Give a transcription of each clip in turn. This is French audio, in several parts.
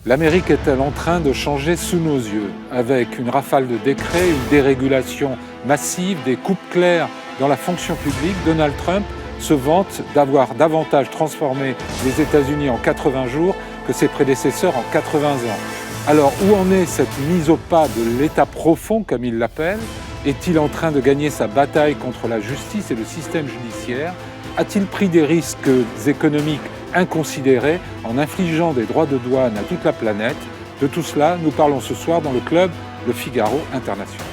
L'Amérique est-elle en train de changer sous nos yeux, avec une rafale de décrets, une dérégulation massive, des coupes claires dans la fonction publique? Donald Trump se vante d'avoir davantage transformé les États-Unis en 80 jours que ses prédécesseurs en 80 ans. Alors, où en est cette mise au pas de l'État profond, comme il l'appelle? Est-il en train de gagner sa bataille contre la justice et le système judiciaire? A-t-il pris des risques économiques inconsidérés en infligeant des droits de douane à toute la planète? De tout cela, nous parlons ce soir dans le club Le Figaro International.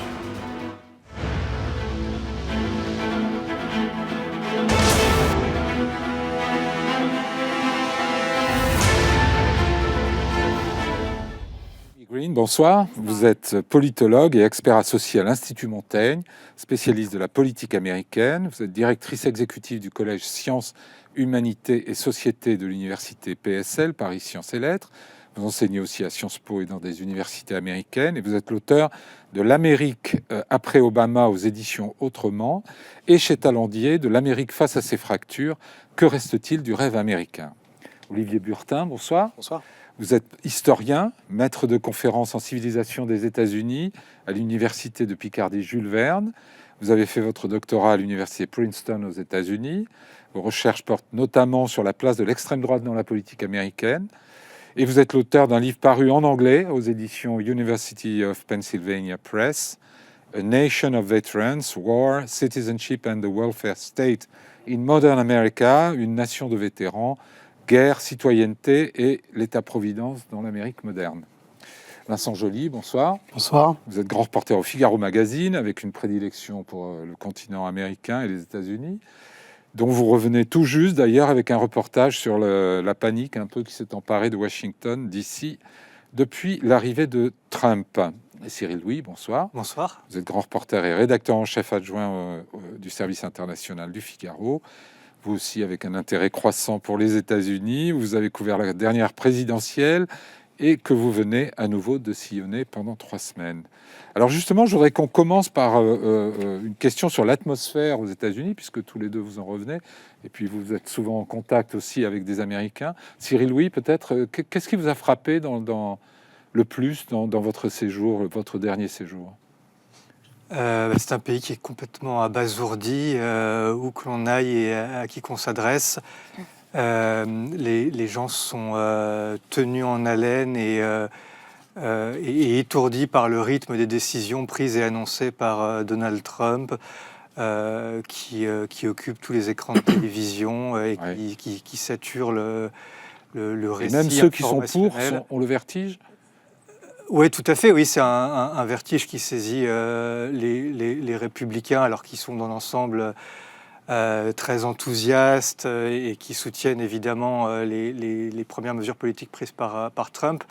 Green, bonsoir. Vous êtes politologue et expert associé à l'Institut Montaigne, spécialiste de la politique américaine. Vous êtes directrice exécutive du collège Sciences, Humanités et Sociétés de l'université PSL, Paris Sciences et Lettres. Vous enseignez aussi à Sciences Po et dans des universités américaines. Et vous êtes l'auteur de L'Amérique après Obama aux éditions Autrement et chez Talandier de L'Amérique face à ses fractures. Que reste-t-il du rêve américain? Olivier Burtin, bonsoir. Bonsoir. Vous êtes historien, maître de conférences en civilisation des États-Unis à l'université de Picardie Jules Verne. Vous avez fait votre doctorat à l'université Princeton aux États-Unis. Vos recherches portent notamment sur la place de l'extrême droite dans la politique américaine. Et vous êtes l'auteur d'un livre paru en anglais aux éditions University of Pennsylvania Press, A Nation of Veterans, War, Citizenship and the Welfare State in Modern America, une nation de vétérans, guerre, citoyenneté et l'État-providence dans l'Amérique moderne. Vincent Joly, bonsoir. Bonsoir. Vous êtes grand reporter au Figaro Magazine avec une prédilection pour le continent américain et les États-Unis, dont vous revenez tout juste d'ailleurs avec un reportage sur la panique un peu qui s'est emparée de Washington, D.C., depuis l'arrivée de Trump. Et Cyril Louis, bonsoir. Bonsoir. Vous êtes grand reporter et rédacteur en chef adjoint du service international du Figaro. Vous aussi avec un intérêt croissant pour les États-Unis. Vous avez couvert la dernière présidentielle et que vous venez à nouveau de sillonner pendant 3 semaines. Alors justement, je voudrais qu'on commence par une question sur l'atmosphère aux États-Unis, puisque tous les deux vous en revenez, et puis vous êtes souvent en contact aussi avec des Américains. Cyril Louis, peut-être, qu'est-ce qui vous a frappé le plus dans votre séjour, votre dernier séjour? C'est un pays qui est complètement abasourdi, où que l'on aille et à qui qu'on s'adresse. Les gens sont tenus en haleine et étourdis par le rythme des décisions prises et annoncées par Donald Trump, qui occupe tous les écrans de télévision et qui sature le récit. Et même ceux qui sont pour ont le vertige? Oui, tout à fait. Oui, c'est un vertige qui saisit les républicains, alors qu'ils sont dans l'ensemble très enthousiastes et qui soutiennent évidemment les premières mesures politiques prises par Trump,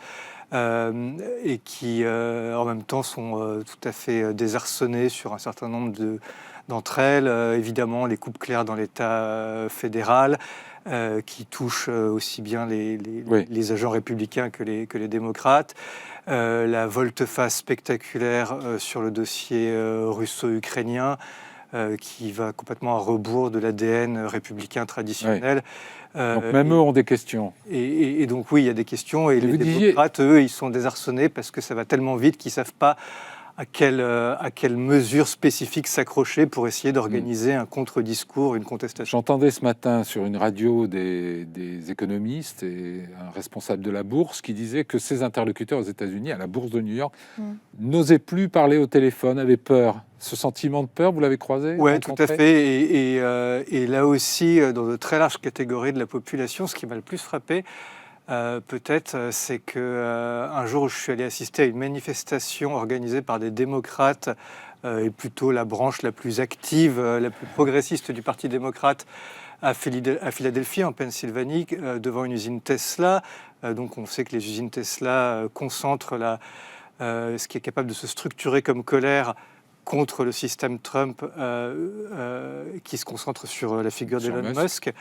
et qui en même temps sont tout à fait désarçonnés sur un certain nombre d'entre elles. Évidemment, les coupes claires dans l'État fédéral, qui touchent aussi bien les agents républicains que les démocrates. La volte-face spectaculaire sur le dossier russo-ukrainien, qui va complètement à rebours de l'ADN républicain traditionnel. Donc même eux ont des questions. Et donc oui, il y a des questions. Et les démocrates, eux, ils sont désarçonnés parce que ça va tellement vite qu'ils ne savent pas à quelle mesure spécifique s'accrocher pour essayer d'organiser un contre-discours, une contestation. J'entendais ce matin sur une radio des économistes et un responsable de la bourse qui disait que ses interlocuteurs aux États-Unis, à la bourse de New York, n'osaient plus parler au téléphone, avaient peur. Ce sentiment de peur, vous l'avez croisé? Oui, tout à fait. Et là aussi, dans de très larges catégories de la population, ce qui m'a le plus frappé, peut-être, c'est que un jour où je suis allé assister à une manifestation organisée par des démocrates, et plutôt la branche la plus active, la plus progressiste du Parti démocrate, à Philadelphie, en Pennsylvanie, devant une usine Tesla. Donc on sait que les usines Tesla concentrent ce qui est capable de se structurer comme colère contre le système Trump, qui se concentre sur la figure d'Elon Musk.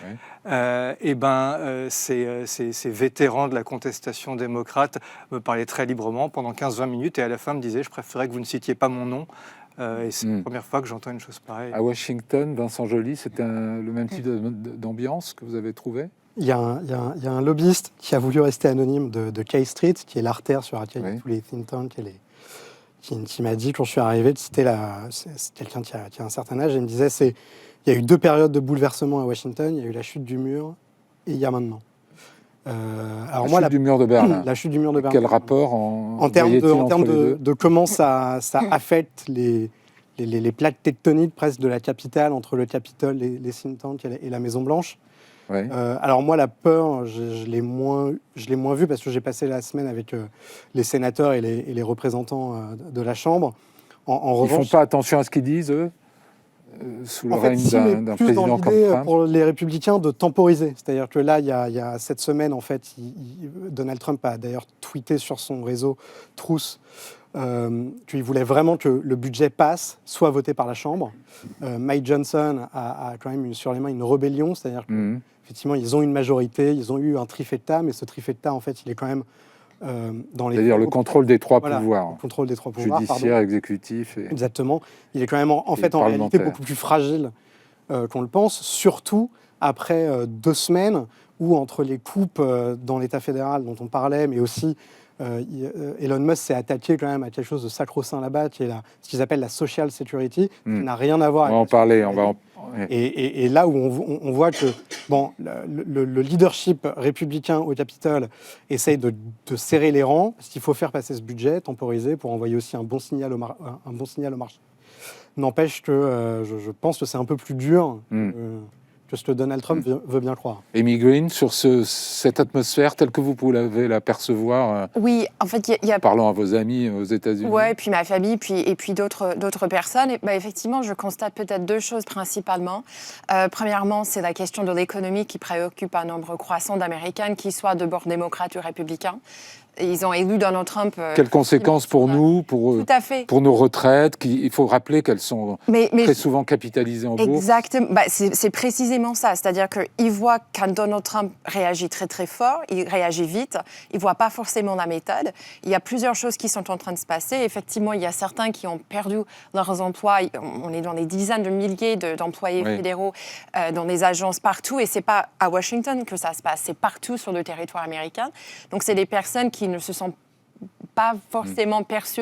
Ces vétérans de la contestation démocrate me parlaient très librement pendant 15-20 minutes et à la fin me disaient « je préférais que vous ne citiez pas mon nom ». Et c'est la première fois que j'entends une chose pareille. À Washington, Vincent Joly, c'était le même type d'ambiance que vous avez trouvé? Il y a un lobbyiste qui a voulu rester anonyme de K Street, qui est l'artère sur laquelle il y a tous les think tanks et qui m'a dit, quand je suis arrivé, c'est quelqu'un qui a un certain âge, et il me disait, il y a eu 2 périodes de bouleversement à Washington, il y a eu la chute du mur, et il y a maintenant. Alors la chute du mur de Berlin. La chute du mur de Berlin. Quel rapport en termes de comment ça affecte les plaques tectoniques presque de la capitale, entre le Capitole, les think tanks et la Maison-Blanche. Ouais. Alors moi, la peur, je l'ai moins vue parce que j'ai passé la semaine avec les sénateurs et les représentants de la Chambre. En revanche, ils ne font pas attention à ce qu'ils disent, eux, sous le règne d'un président comme Trump. Pour les républicains de temporiser. C'est-à-dire que là, il y a cette semaine, en fait, Donald Trump a d'ailleurs tweeté sur son réseau Truth qu'il voulait vraiment que le budget passe, soit voté par la Chambre. Mike Johnson a quand même sur les mains une rébellion, c'est-à-dire que effectivement, ils ont une majorité, ils ont eu un trifecta, mais ce trifecta, en fait, il est quand même dans les... C'est-à-dire le contrôle des 3 pouvoirs. Le contrôle des 3 pouvoirs, judiciaire, exécutif. Exactement. Il est quand même, en fait, en réalité, beaucoup plus fragile qu'on le pense, surtout après 2 semaines où, entre les coupes dans l'État fédéral dont on parlait, mais aussi Elon Musk s'est attaqué quand même à quelque chose de sacro-saint là-bas, qui est ce qu'ils appellent la social security, qui n'a rien à voir avec... On va en parler, Et là où on voit que le leadership républicain au Capitole essaye de serrer les rangs, parce qu'il faut faire passer ce budget, temporiser, pour envoyer aussi un bon signal au marché. N'empêche que je pense que c'est un peu plus dur que ce que Donald Trump veut bien croire. Amy Green, sur cette atmosphère telle que vous pouvez la percevoir, oui, en fait, il y a... parlant à vos amis aux États-Unis. Oui, puis ma famille, et puis d'autres personnes. Et, effectivement, je constate peut-être 2 choses principalement. Premièrement, c'est la question de l'économie qui préoccupe un nombre croissant d'Américains, qu'ils soient de bord démocrate ou républicain. Ils ont élu Donald Trump. Quelles conséquences pour nous, Tout à fait. Pour nos retraites il faut rappeler qu'elles sont très souvent capitalisées en bourse. Exactement. C'est précisément ça. C'est-à-dire qu'ils voient quand Donald Trump réagit très très fort, il réagit vite, ils ne voient pas forcément la méthode. Il y a plusieurs choses qui sont en train de se passer. Effectivement, il y a certains qui ont perdu leurs emplois. On est dans des dizaines de milliers d'employés fédéraux dans des agences partout. Et ce n'est pas à Washington que ça se passe, c'est partout sur le territoire américain. Donc, c'est des personnes qui ne se sont pas forcément perçu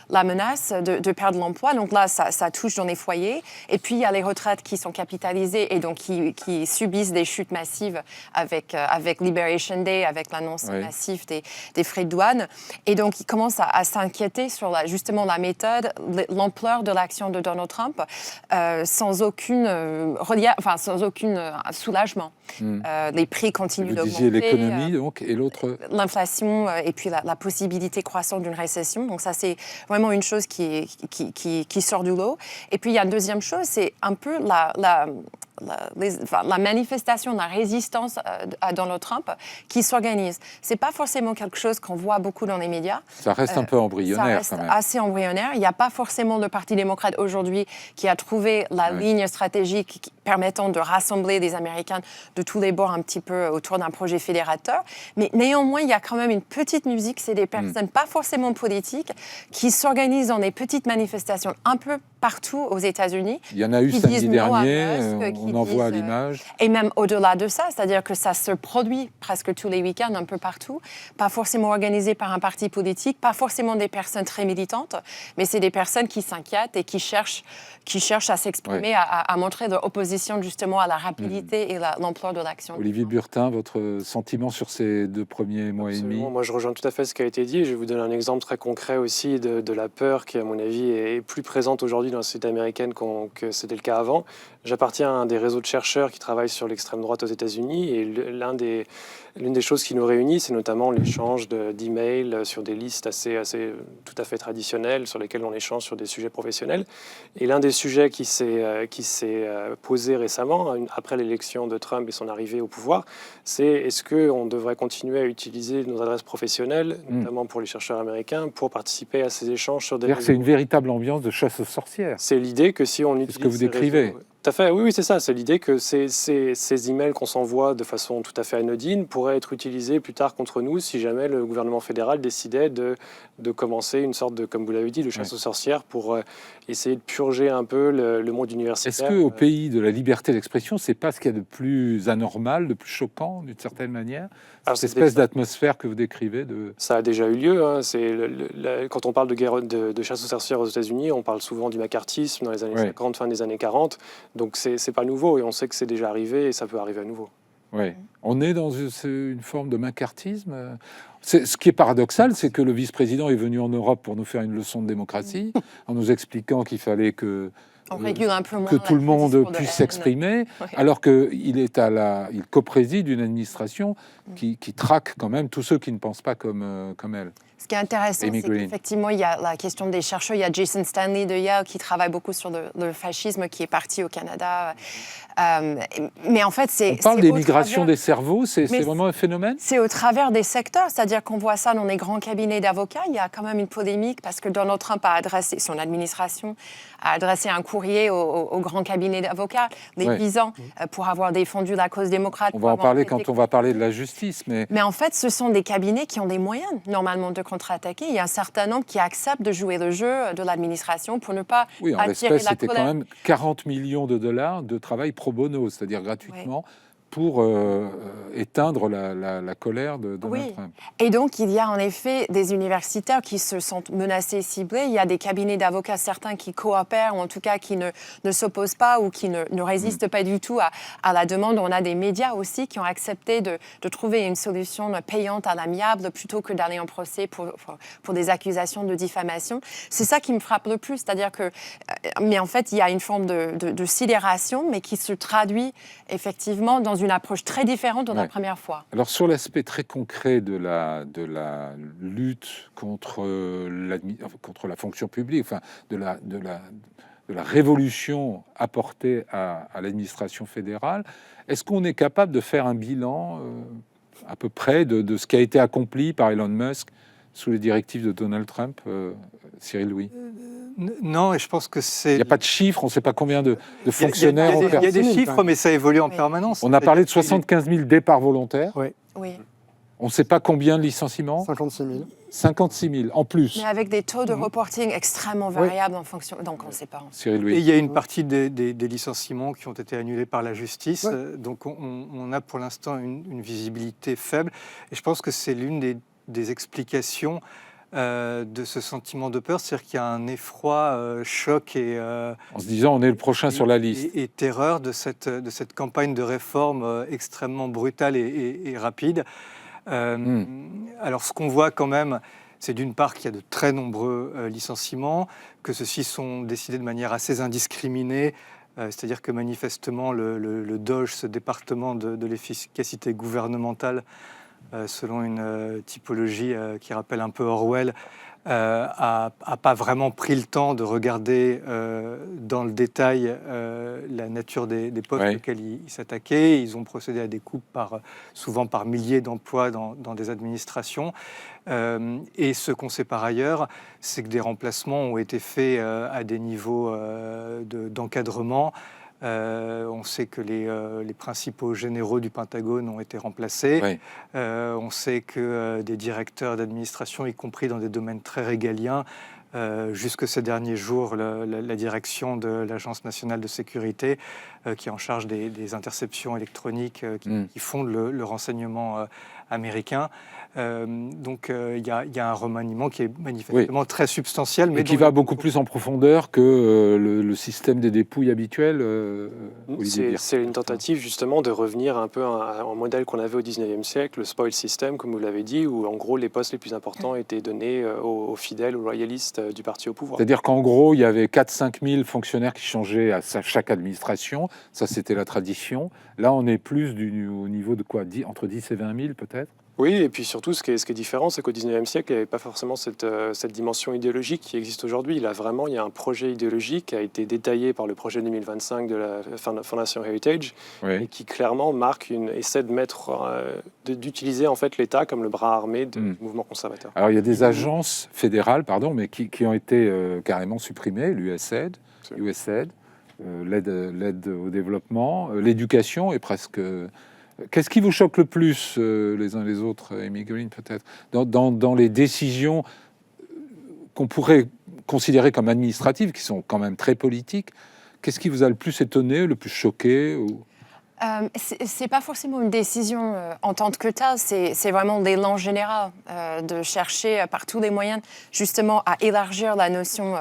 la menace de perdre l'emploi. Donc là, ça touche dans les foyers. Et puis, il y a les retraites qui sont capitalisées et donc qui subissent des chutes massives avec Liberation Day, avec l'annonce massive des frais de douane. Et donc, ils commencent à s'inquiéter sur justement la méthode, l'ampleur de l'action de Donald Trump, sans aucun soulagement. Les prix continuent d'augmenter. Vous disiez l'économie, donc, et l'autre... L'inflation et puis la possibilité croissante d'une récession. Donc ça, c'est vraiment une chose qui sort du lot. Et puis, il y a une deuxième chose, c'est un peu la manifestation, la résistance à Donald Trump qui s'organise. Ce n'est pas forcément quelque chose qu'on voit beaucoup dans les médias. Ça reste un peu embryonnaire, quand même. Assez embryonnaire. Il n'y a pas forcément le Parti démocrate aujourd'hui qui a trouvé la ligne stratégique permettant de rassembler des Américains de tous les bords un petit peu autour d'un projet fédérateur. Mais néanmoins, il y a quand même une petite musique. C'est des personnes pas forcément politiques qui s'organisent dans des petites manifestations un peu partout aux États-Unis. Il y en a eu samedi dernier, on en voit à l'image. Et même au-delà de ça, c'est-à-dire que ça se produit presque tous les week-ends un peu partout, pas forcément organisé par un parti politique, pas forcément des personnes très militantes, mais c'est des personnes qui s'inquiètent et qui cherchent à s'exprimer, à montrer leur opposition justement à la rapidité et l'ampleur de l'action. Olivier Burtin, votre sentiment sur ces 2 premiers mois et demi? Moi, je rejoins tout à fait ce qui a été dit. Je vais vous donner un exemple très concret aussi de la peur qui, à mon avis, est plus présente aujourd'hui dans la société américaine que c'était le cas avant. J'appartiens à un des réseaux de chercheurs qui travaillent sur l'extrême droite aux États-Unis et l'une des choses qui nous réunit, c'est notamment l'échange d'emails sur des listes assez tout à fait traditionnelles sur lesquelles on échange sur des sujets professionnels. Et l'un des sujets qui s'est posé récemment, après l'élection de Trump et son arrivée au pouvoir, c'est est-ce qu'on devrait continuer à utiliser nos adresses professionnelles, notamment pour les chercheurs américains, pour participer à ces échanges sur des réseaux. C'est une véritable ambiance de chasse aux sorcières. C'est l'idée que si on utilise... C'est ce que vous décrivez. Tout à fait, oui, c'est ça. C'est l'idée que ces emails qu'on s'envoie de façon tout à fait anodine pourraient être utilisés plus tard contre nous si jamais le gouvernement fédéral décidait de commencer une sorte de, comme vous l'avez dit, de chasse aux sorcières pour essayer de purger un peu le monde universitaire. Est-ce qu'au pays de la liberté d'expression, c'est pas ce qu'il y a de plus anormal, de plus choquant, d'une certaine manière, cette espèce d'atmosphère que vous décrivez Ça a déjà eu lieu. Hein. Quand on parle de guerre de chasse aux sorcières aux États-Unis, on parle souvent du macartisme dans les années 50, fin des années 40. Donc c'est pas nouveau et on sait que c'est déjà arrivé et ça peut arriver à nouveau. Oui. On est dans une forme de macartisme. Ce qui est paradoxal, c'est que le vice-président est venu en Europe pour nous faire une leçon de démocratie, en nous expliquant qu'il fallait que tout le monde puisse s'exprimer, alors qu'il il co-préside une administration qui traque quand même tous ceux qui ne pensent pas comme elle. Ce qui est intéressant, c'est qu'effectivement, il y a la question des chercheurs. Il y a Jason Stanley de Yale qui travaille beaucoup sur le fascisme, qui est parti au Canada. Mais en fait, on parle des migrations des cerveaux, c'est vraiment un phénomène. C'est au travers des secteurs, c'est-à-dire qu'on voit ça dans les grands cabinets d'avocats. Il y a quand même une polémique parce que Donald Trump son administration a adressé un courrier au grand cabinet d'avocats, les visant pour avoir défendu la cause démocrate. On va en parler quand on va parler de la justice. Mais en fait, ce sont des cabinets qui ont des moyens, normalement, de contre-attaquer. Il y a un certain nombre qui acceptent de jouer le jeu de l'administration pour ne pas attirer la colère. Oui, en l'espèce, c'était quand même 40 millions de dollars de travail pro bono, c'est-à-dire gratuitement, pour éteindre la colère de Donald Trump. Et donc, il y a en effet des universitaires qui se sentent menacés, ciblés. Il y a des cabinets d'avocats, certains qui coopèrent, ou en tout cas qui ne s'opposent pas ou qui ne résistent pas du tout à la demande. On a des médias aussi qui ont accepté de trouver une solution payante à l'amiable plutôt que d'aller en procès pour des accusations de diffamation. C'est ça qui me frappe le plus, c'est-à-dire que... Mais en fait, il y a une forme de sidération, mais qui se traduit effectivement dans une approche très différente de la première fois. Alors sur l'aspect très concret de la lutte contre la fonction publique, enfin de la révolution apportée à l'administration fédérale, est-ce qu'on est capable de faire un bilan à peu près de ce qui a été accompli par Elon Musk sous les directives de Donald Trump, Cyril Louis? Non, et je pense que c'est... Il n'y a pas de chiffres, on ne sait pas combien de fonctionnaires ont perdu. Il y a des chiffres, mais ça évolue en permanence. On a parlé de 75 000 départs volontaires. Oui. On ne sait pas combien de licenciements. 56 000. 56 000, en plus. Mais avec des taux de reporting extrêmement variables en fonction... Donc, on ne sait pas. Cyril Louis. Et il y a une partie des licenciements qui ont été annulés par la justice. Donc, on a pour l'instant une visibilité faible. Et je pense que c'est l'une des explications de ce sentiment de peur, c'est-à-dire qu'il y a un effroi, choc et... en se disant, on est le prochain sur la liste. Et terreur de cette campagne de réforme extrêmement brutale et rapide. Alors, ce qu'on voit quand même, c'est d'une part qu'il y a de très nombreux licenciements, que ceux-ci sont décidés de manière assez indiscriminée, c'est-à-dire que manifestement, le DOGE, ce département de l'efficacité gouvernementale, selon une typologie qui rappelle un peu Orwell, a pas vraiment pris le temps de regarder dans le détail la nature des postes auxquels ils s'attaquaient. Ils ont procédé à des coupes souvent par milliers d'emplois dans des administrations. Et ce qu'on sait par ailleurs, c'est que des remplacements ont été faits à des niveaux d'encadrement. On sait que les principaux généraux du Pentagone ont été remplacés. On sait que des directeurs d'administration, y compris dans des domaines très régaliens, jusque ces derniers jours, la direction de l'Agence nationale de sécurité, qui est en charge des interceptions électroniques qui fondent le renseignement américain. Donc il y a un remaniement qui est manifestement très substantiel. Mais qui va beaucoup plus en profondeur que le système des dépouilles habituel. C'est une tentative justement de revenir un peu à un modèle qu'on avait au 19e siècle, le spoil system, comme vous l'avez dit, où en gros les postes les plus importants étaient donnés aux fidèles, aux royalistes du parti au pouvoir. C'est-à-dire qu'en gros, il y avait 4-5 000 fonctionnaires qui changeaient à chaque administration. Ça, c'était la tradition. Là, on est plus au niveau de quoi, entre 10 et 20 000 peut-être. Oui, et puis surtout, ce qui est différent, c'est qu'au 19e siècle, il n'y avait pas forcément cette dimension idéologique qui existe aujourd'hui. Il y a un projet idéologique qui a été détaillé par le projet 2025 de la Fondation Heritage, et qui clairement essaie d'utiliser en fait l'État comme le bras armé du mouvement conservateur. Alors, il y a des agences fédérales, mais qui ont été carrément supprimées, l'USAID, l'aide au développement, l'éducation est presque... Qu'est-ce qui vous choque le plus, les uns les autres, Amy Green, peut-être, dans les décisions qu'on pourrait considérer comme administratives, qui sont quand même très politiques? Qu'est-ce qui vous a le plus étonné, le plus choqué ou... C'est pas forcément une décision en tant que telle, c'est vraiment l'élan général de chercher par tous les moyens justement à élargir la notion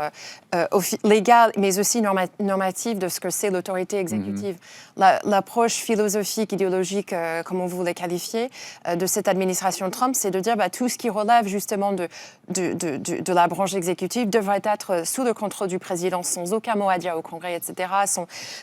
légale mais aussi normative de ce que c'est l'autorité exécutive. L'approche philosophique, idéologique, comme on vous l'a qualifié, de cette administration Trump, c'est de dire tout ce qui relève justement de la branche exécutive devrait être sous le contrôle du président sans aucun mot à dire au Congrès, etc.,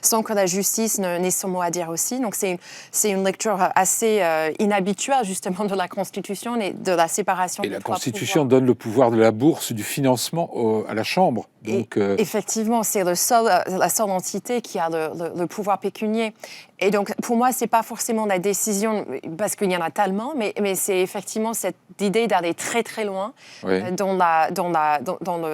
sans que la justice n'ait son mot à dire aussi. Donc c'est une lecture assez inhabituelle justement de la Constitution et de la séparation. Et la Constitution donne le pouvoir de la bourse, du financement à la Chambre. Donc, effectivement, c'est la seule entité qui a le pouvoir pécunier. Et donc, pour moi, ce n'est pas forcément la décision, parce qu'il y en a tellement, mais c'est effectivement cette idée d'aller très, très loin dans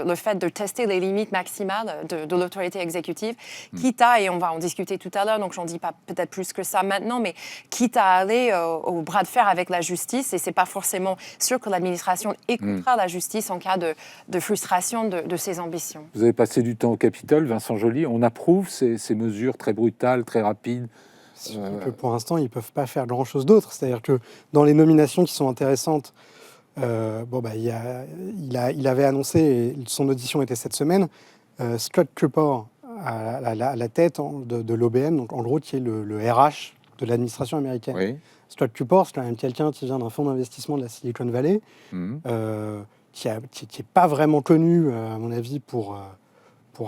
le fait de tester les limites maximales de l'autorité exécutive, quitte à, et on va en discuter tout à l'heure, donc j'en dis pas peut-être plus que ça maintenant, mais quitte à aller au bras de fer avec la justice, et ce n'est pas forcément sûr que l'administration écoutera la justice en cas de frustration de ses ambitions. Vous avez passé du temps au Capitole, Vincent Joly. On approuve ces mesures très brutales, très rapides. Pour l'instant, ils ne peuvent pas faire grand-chose d'autre. C'est-à-dire que dans les nominations qui sont intéressantes, il avait annoncé, et son audition était cette semaine, Scott Cooper à la tête de l'OBM, donc en gros qui est le RH de l'administration américaine. Oui. Scott Cooper, c'est quand même quelqu'un qui vient d'un fonds d'investissement de la Silicon Valley, qui n'est pas vraiment connu, à mon avis, pour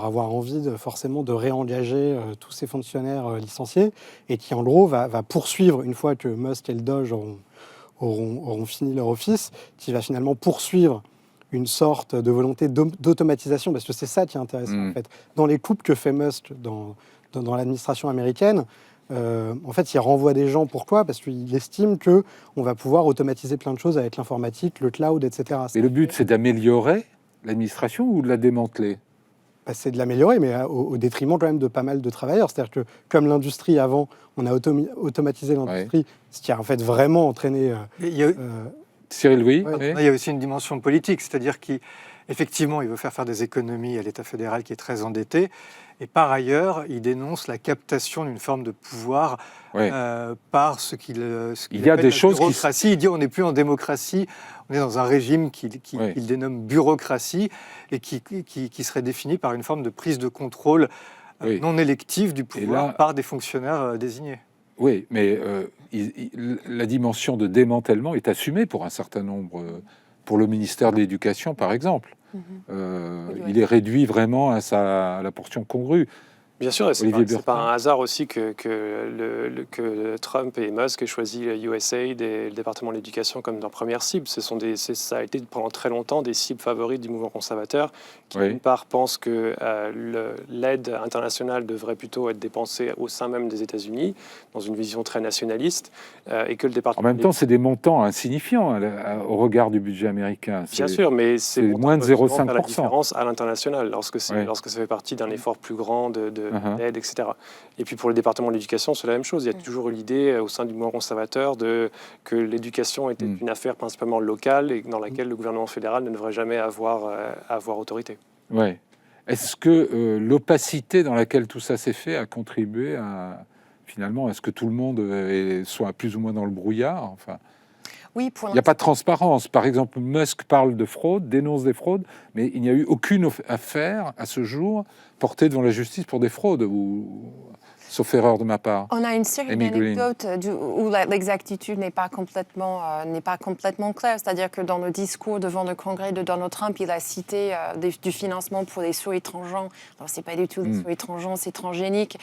avoir envie forcément de réengager tous ces fonctionnaires licenciés, et qui, en gros, va poursuivre, une fois que Musk et le Doge auront fini leur office, qui va finalement poursuivre une sorte de volonté d'automatisation, parce que c'est ça qui est intéressant, en fait. Dans les coupes que fait Musk dans l'administration américaine, en fait, il renvoie des gens. Pourquoi ? Parce qu'il estime qu'on va pouvoir automatiser plein de choses avec l'informatique, le cloud, etc. Et le but, c'est d'améliorer l'administration ou de la démanteler ? C'est de l'améliorer, mais au détriment quand même de pas mal de travailleurs. C'est-à-dire que, comme l'industrie avant, on a automatisé l'industrie, ce qui a en fait vraiment entraîné... Cyril, oui. Il y a aussi une dimension politique, c'est-à-dire qu'effectivement, il veut faire des économies à l'État fédéral qui est très endetté, et par ailleurs, il dénonce la captation d'une forme de pouvoir par ce qu'il il y a appelle des la choses bureaucratie. Il dit on n'est plus en démocratie, on est dans un régime qu'il dénomme bureaucratie et qui serait défini par une forme de prise de contrôle non élective du pouvoir par des fonctionnaires désignés. Oui, mais la dimension de démantèlement est assumée pour un certain nombre, pour le ministère de l'Éducation par exemple. Il est réduit vraiment à la portion congrue. Bien sûr, et c'est pas un hasard aussi que Trump et Musk aient choisi USAID et le département de l'éducation comme leur première cible. Ça a été pendant très longtemps des cibles favorites du mouvement conservateur, qui d'une part pensent que l'aide internationale devrait plutôt être dépensée au sein même des États-Unis, dans une vision très nationaliste, et que le département... En même temps, c'est des montants insignifiants au regard du budget américain. Bien sûr, mais c'est moins de 0,5%. Faire la différence à l'international, lorsque ça fait partie d'un effort plus grand d'aide, etc. Et puis pour le département de l'éducation, c'est la même chose. Il y a toujours eu l'idée au sein du mouvement conservateur que l'éducation était une affaire principalement locale et dans laquelle le gouvernement fédéral ne devrait jamais avoir autorité. Ouais. Est-ce que l'opacité dans laquelle tout ça s'est fait a contribué à ce que tout le monde soit plus ou moins dans le brouillard ? Enfin, oui, il n'y a pas de transparence. Par exemple, Musk parle de fraude, dénonce des fraudes, mais il n'y a eu aucune affaire à ce jour portée devant la justice pour des fraudes, sauf erreur de ma part. On a une série d'anecdotes où l'exactitude n'est pas complètement claire. C'est-à-dire que dans le discours devant le Congrès de Donald Trump, il a cité du financement pour les sauts étrangers. Alors, ce n'est pas du tout les sauts étrangers, c'est transgénique.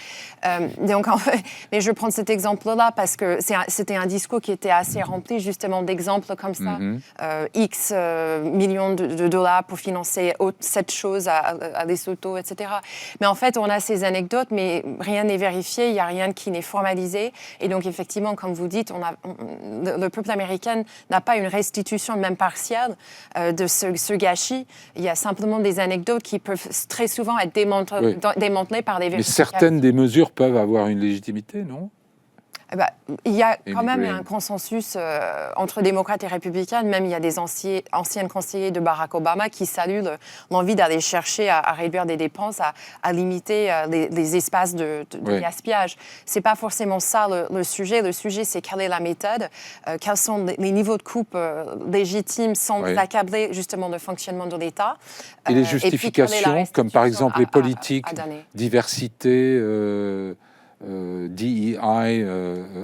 Donc, en fait, mais je prends cet exemple-là parce que c'était un discours qui était assez rempli justement d'exemples comme ça. X millions de dollars pour financer cette chose à Lesotho, etc. Mais en fait, on a ces anecdotes, mais rien n'est vérifié vérifié, il n'y a rien qui n'est formalisé. Et donc, effectivement, comme vous dites, le peuple américain n'a pas une restitution, même partielle, de ce gâchis. Il y a simplement des anecdotes qui peuvent très souvent être démantelées par des vérificateurs. Mais certaines des mesures peuvent avoir une légitimité, non ? Il y a quand même un consensus entre démocrates et républicains. Même il y a des anciens conseillers de Barack Obama qui saluent l'envie d'aller chercher à réduire des dépenses, à limiter les espaces de gaspillage. Ce n'est pas forcément ça le sujet. Le sujet, c'est quelle est la méthode, quels sont les niveaux de coupe légitimes sans accabler justement le fonctionnement de l'État. Et les justifications, comme par exemple les politiques, diversité... DEI,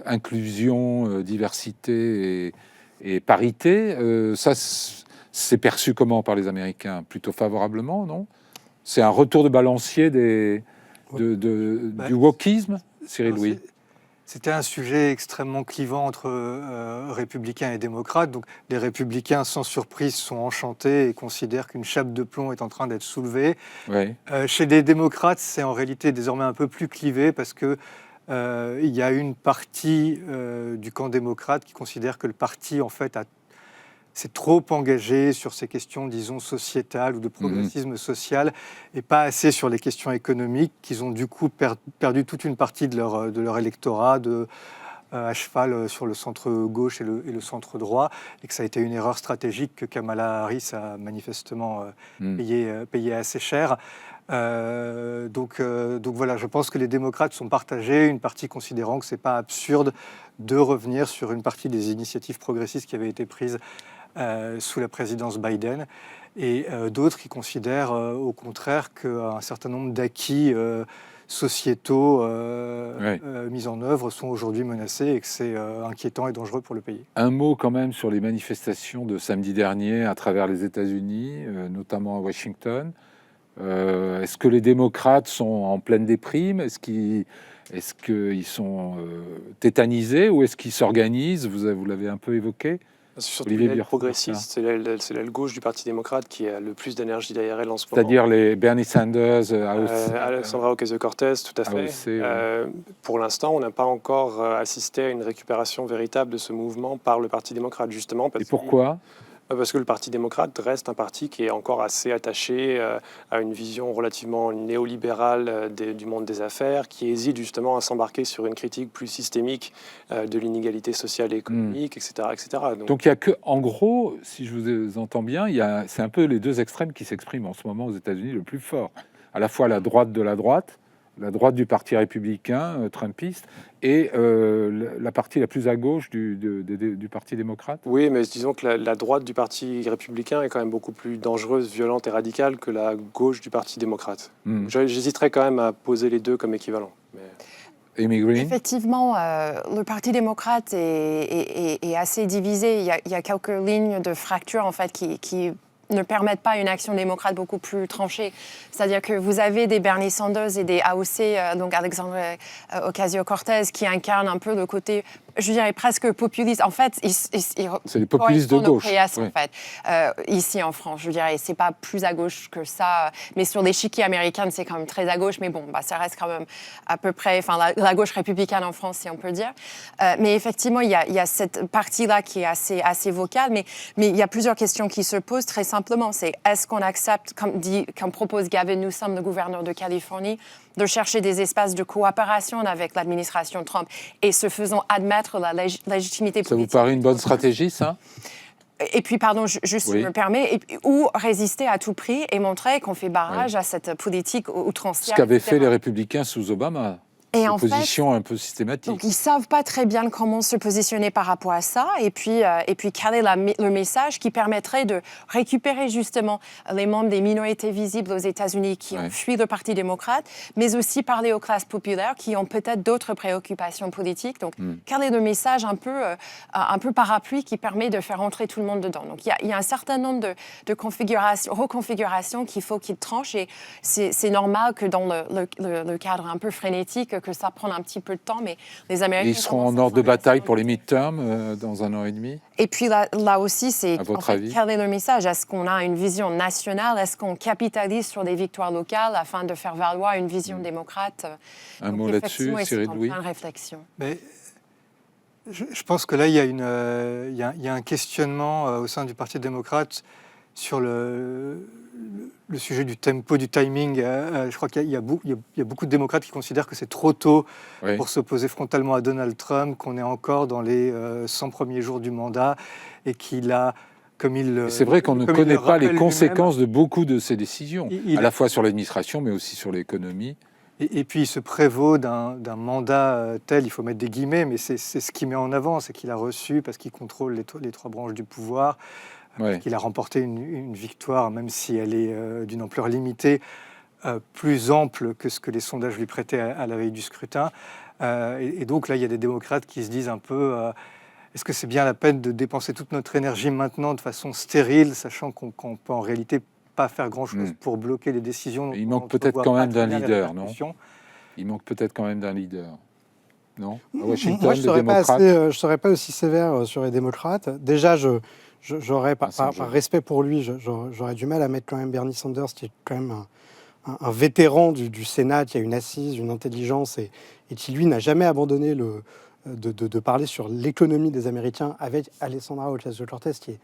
inclusion, diversité et parité, ça c'est perçu comment par les Américains ? Plutôt favorablement, non ? C'est un retour de balancier du wokisme, Cyril Louis ? C'était un sujet extrêmement clivant entre républicains et démocrates. Donc, les républicains, sans surprise, sont enchantés et considèrent qu'une chape de plomb est en train d'être soulevée. Ouais. Chez les démocrates, c'est en réalité désormais un peu plus clivé parce que il y a une partie du camp démocrate qui considère que le parti, en fait, s'est trop engagé sur ces questions, disons, sociétales ou de progressisme social et pas assez sur les questions économiques, qu'ils ont du coup perdu toute une partie de leur électorat à cheval sur le centre-gauche et le centre-droit, et que ça a été une erreur stratégique que Kamala Harris a manifestement payé assez cher. Donc voilà, je pense que les démocrates sont partagés, une partie considérant que ce n'est pas absurde de revenir sur une partie des initiatives progressistes qui avaient été prises sous la présidence Biden, et d'autres qui considèrent au contraire qu'un certain nombre d'acquis sociétaux mis en œuvre sont aujourd'hui menacés et que c'est inquiétant et dangereux pour le pays. Un mot quand même sur les manifestations de samedi dernier à travers les États-Unis, notamment à Washington. Est-ce que les démocrates sont en pleine déprime ? Est-ce qu'ils sont tétanisés ou est-ce qu'ils s'organisent ? Vous l'avez un peu évoqué. Surtout l'aile progressiste, c'est l'aile gauche du Parti démocrate qui a le plus d'énergie derrière elle en ce moment. C'est-à-dire les Bernie Sanders, Alexandra Ocasio-Cortez, tout à fait. Pour l'instant, on n'a pas encore assisté à une récupération véritable de ce mouvement par le Parti démocrate, justement. Et pourquoi ? Parce que le Parti démocrate reste un parti qui est encore assez attaché à une vision relativement néolibérale du monde des affaires, qui hésite justement à s'embarquer sur une critique plus systémique de l'inégalité sociale et économique, etc. Donc il n'y a que, en gros, si je vous entends bien, c'est un peu les deux extrêmes qui s'expriment en ce moment aux États-Unis le plus fort. À la fois la droite de la droite du Parti républicain, trumpiste, et la partie la plus à gauche du Parti démocrate. Oui, mais disons que la droite du Parti républicain est quand même beaucoup plus dangereuse, violente et radicale que la gauche du Parti démocrate. J'hésiterais quand même à poser les deux comme équivalents. Amy Green. Effectivement, le Parti démocrate est assez divisé. Il y a quelques lignes de fracture en fait, qui ne permettent pas une action démocrate beaucoup plus tranchée. C'est-à-dire que vous avez des Bernie Sanders et des AOC, donc Alexandra Ocasio-Cortez, qui incarnent un peu le côté, je dirais presque populiste. En fait, c'est les populistes de gauche. En fait, ici en France, je dirais, c'est pas plus à gauche que ça. Mais sur l'échiquier américain, c'est quand même très à gauche. Mais bon, ça reste quand même à peu près, enfin, la gauche républicaine en France, si on peut dire. Mais effectivement, il y a cette partie-là qui est assez vocale. Mais il y a plusieurs questions qui se posent très simplement. C'est est-ce qu'on accepte, comme propose Gavin Newsom, le gouverneur de Californie, de chercher des espaces de coopération avec l'administration Trump et se faisant admettre la légitimité politique. Ça vous paraît une bonne stratégie, ça ? Et puis, pardon, juste si je me permets, ou résister à tout prix et montrer qu'on fait barrage à cette politique outrancière. Ce qu'avaient fait les républicains sous Obama. Et en position un peu systématique. Donc, ils ne savent pas très bien comment se positionner par rapport à ça. Et puis quel est le message qui permettrait de récupérer justement les membres des minorités visibles aux États-Unis qui ont fui le Parti démocrate, mais aussi parler aux classes populaires qui ont peut-être d'autres préoccupations politiques. Donc, quel est le message un peu parapluie qui permet de faire entrer tout le monde dedans? Donc, il y a un certain nombre de reconfigurations qu'il faut qu'ils tranchent. Et c'est normal que dans le cadre un peu frénétique que ça prend un petit peu de temps, mais les Américains... Et ils seront en ordre de bataille pour les midterms dans 1 an et demi? Et puis là aussi, c'est À votre en fait, avis? quel est le message? Est-ce qu'on a une vision nationale? Est-ce qu'on capitalise sur des victoires locales afin de faire valoir une vision démocrate? Un Donc, mot là-dessus, effectivement, ils Cyril sont en Louis? pleine réflexion. Mais je pense que là, il y a un questionnement au sein du Parti démocrate sur le sujet du tempo, du timing. Je crois qu'il y a beaucoup de démocrates qui considèrent que c'est trop tôt Oui. pour s'opposer frontalement à Donald Trump, qu'on est encore dans les 100 premiers jours du mandat et qu'il a, comme il... C'est vrai qu'on ne comme il connaît le pas les rappelle conséquences de beaucoup de ces décisions, Il- à la fois sur l'administration, mais aussi sur l'économie. Et puis il se prévaut d'un mandat tel, il faut mettre des guillemets, mais c'est ce qu'il met en avant, c'est qu'il a reçu, parce qu'il contrôle les 3 branches du pouvoir, Ouais. qu'il a remporté une victoire, même si elle est d'une ampleur limitée, plus ample que ce que les sondages lui prêtaient à la veille du scrutin. Et donc là, il y a des démocrates qui se disent un peu, est-ce que c'est bien la peine de dépenser toute notre énergie maintenant de façon stérile, sachant qu'on peut en réalité pas faire grand-chose pour bloquer les décisions. Il manque peut-être quand même d'un leader, non? Il manque peut-être quand même d'un leader. Non? À Washington, Moi, je les démocrates. ne serais pas aussi sévère sur les démocrates. Déjà, j'aurais, par respect pour lui, j'aurais du mal à mettre quand même Bernie Sanders, qui est quand même un vétéran du Sénat, qui a une assise, une intelligence, et qui, lui, n'a jamais abandonné de parler sur l'économie des Américains avec Alessandra Ocasio-Cortez, qui est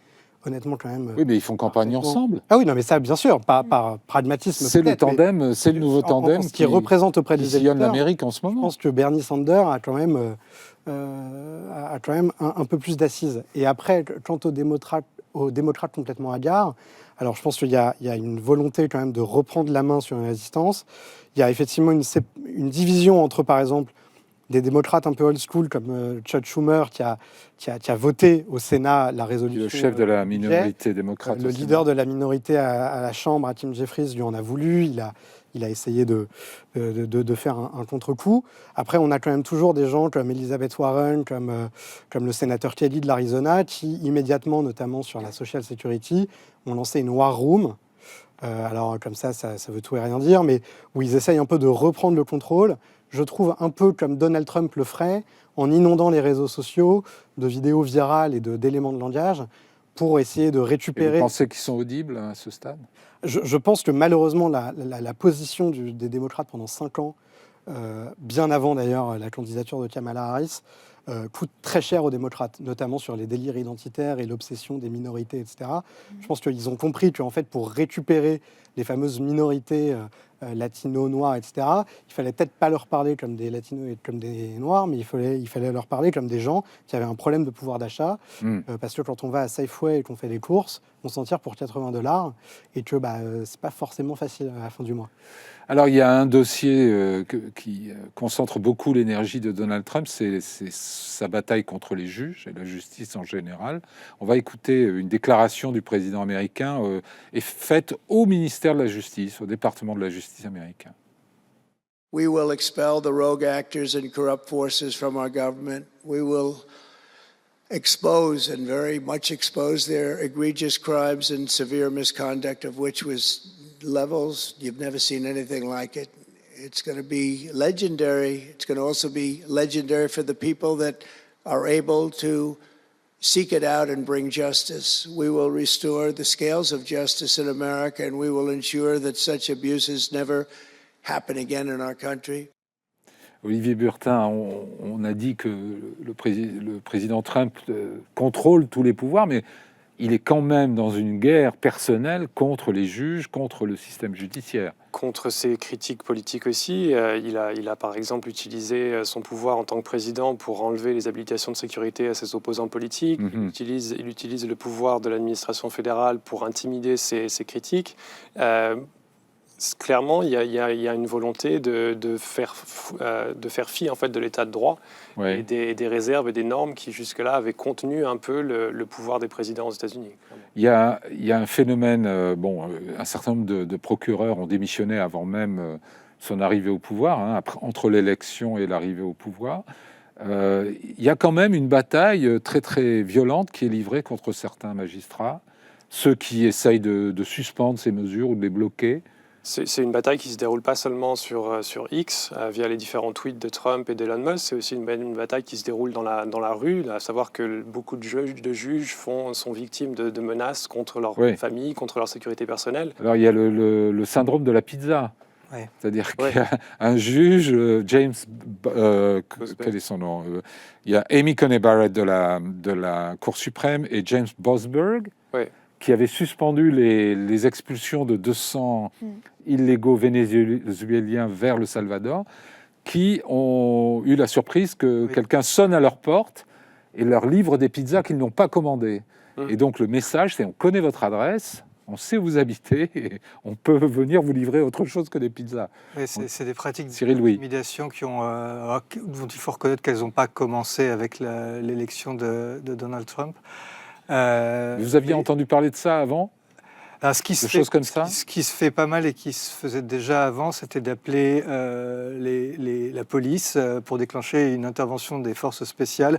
honnêtement quand même... Oui, mais ils font campagne ensemble. Ah oui, non, mais ça, bien sûr, par pragmatisme. C'est le peut-être, tandem, c'est le nouveau tandem ce qui représente auprès qui des sillonne électeurs. l'Amérique en ce Je moment. pense que Bernie Sanders a quand même un peu plus d'assises. Et après, quant aux démocrates complètement hagards, alors je pense qu'il y a une volonté quand même de reprendre la main sur une résistance. Il y a effectivement une division entre, par exemple, des démocrates un peu old school comme Chuck Schumer qui a voté au Sénat la résolution. Le chef de la budget. minorité démocrate. Le leader de la minorité à la Chambre, Hakeem Jeffries, lui en a voulu. Il a essayé de faire un contre-coup. Après, on a quand même toujours des gens comme Elizabeth Warren, comme le sénateur Kelly de l'Arizona, qui immédiatement, notamment sur la Social Security, ont lancé une War Room. Alors comme ça veut tout et rien dire, mais où ils essayent un peu de reprendre le contrôle. Je trouve un peu comme Donald Trump le ferait, en inondant les réseaux sociaux de vidéos virales et d'éléments de langage pour essayer de récupérer... Et vous pensez qu'ils sont audibles à ce stade? Je pense que malheureusement, la position des démocrates pendant 5 ans, bien avant d'ailleurs la candidature de Kamala Harris, coûte très cher aux démocrates, notamment sur les délires identitaires et l'obsession des minorités, etc. Je pense qu'ils ont compris qu'en fait, pour récupérer les fameuses minorités latinos, noirs, etc., il fallait peut-être pas leur parler comme des latinos et comme des noirs, mais il fallait leur parler comme des gens qui avaient un problème de pouvoir d'achat, parce que quand on va à Safeway et qu'on fait des courses, on s'en tire pour $80, et que c'est pas forcément facile à la fin du mois. Alors, il y a un dossier qui concentre beaucoup l'énergie de Donald Trump, c'est sa bataille contre les juges et la justice en général. On va écouter une déclaration du président américain faite au ministère de la Justice, au département de la justice américain. We will expel the rogue actors and corrupt forces from our government. We will expose and very much expose their egregious crimes and severe misconduct, of which was levels you've never seen anything like it. It's going to be legendary. It's going to also be legendary for the people that are able to seek it out and bring justice. We will restore the scales of justice in America, and we will ensure that such abuses never happen again in our country. Olivier Burtin, on a dit que le président Trump contrôle tous les pouvoirs, mais il est quand même dans une guerre personnelle contre les juges, contre le système judiciaire. Contre ses critiques politiques aussi. Il a par exemple utilisé son pouvoir en tant que président pour enlever les habilitations de sécurité à ses opposants politiques. Il utilise le pouvoir de l'administration fédérale pour intimider ses critiques. Clairement, il y a une volonté de faire fi en fait, de l'état de droit et des réserves et des normes qui jusque-là avaient contenu un peu le pouvoir des présidents aux États-Unis. Il y a un phénomène, un certain nombre de procureurs ont démissionné avant même son arrivée au pouvoir, entre l'élection et l'arrivée au pouvoir. Il y a quand même une bataille très très violente qui est livrée contre certains magistrats, ceux qui essayent de suspendre ces mesures ou de les bloquer. C'est une bataille qui se déroule pas seulement sur X, via les différents tweets de Trump et d'Elon Musk, c'est aussi une bataille qui se déroule dans la rue, à savoir que beaucoup de juges sont victimes de menaces contre leur famille, contre leur sécurité personnelle. Alors il y a le syndrome de la pizza. Ouais. C'est-à-dire qu'il y a un juge, James, quel est son nom il y a Amy Coney Barrett de la Cour suprême et James Boasberg, qui avait suspendu les expulsions de 200 illégaux vénézuéliens vers le Salvador, qui ont eu la surprise que quelqu'un sonne à leur porte et leur livre des pizzas qu'ils n'ont pas commandées. Et donc le message, c'est: on connaît votre adresse, on sait où vous habitez et on peut venir vous livrer autre chose que des pizzas. Ouais, c'est des pratiques d'intimidation dont il faut reconnaître qu'elles n'ont pas commencé avec l'élection de Donald Trump. Vous aviez entendu parler de ça avant ? Alors, ce qui se fait pas mal et qui se faisait déjà avant, c'était d'appeler la police pour déclencher une intervention des forces spéciales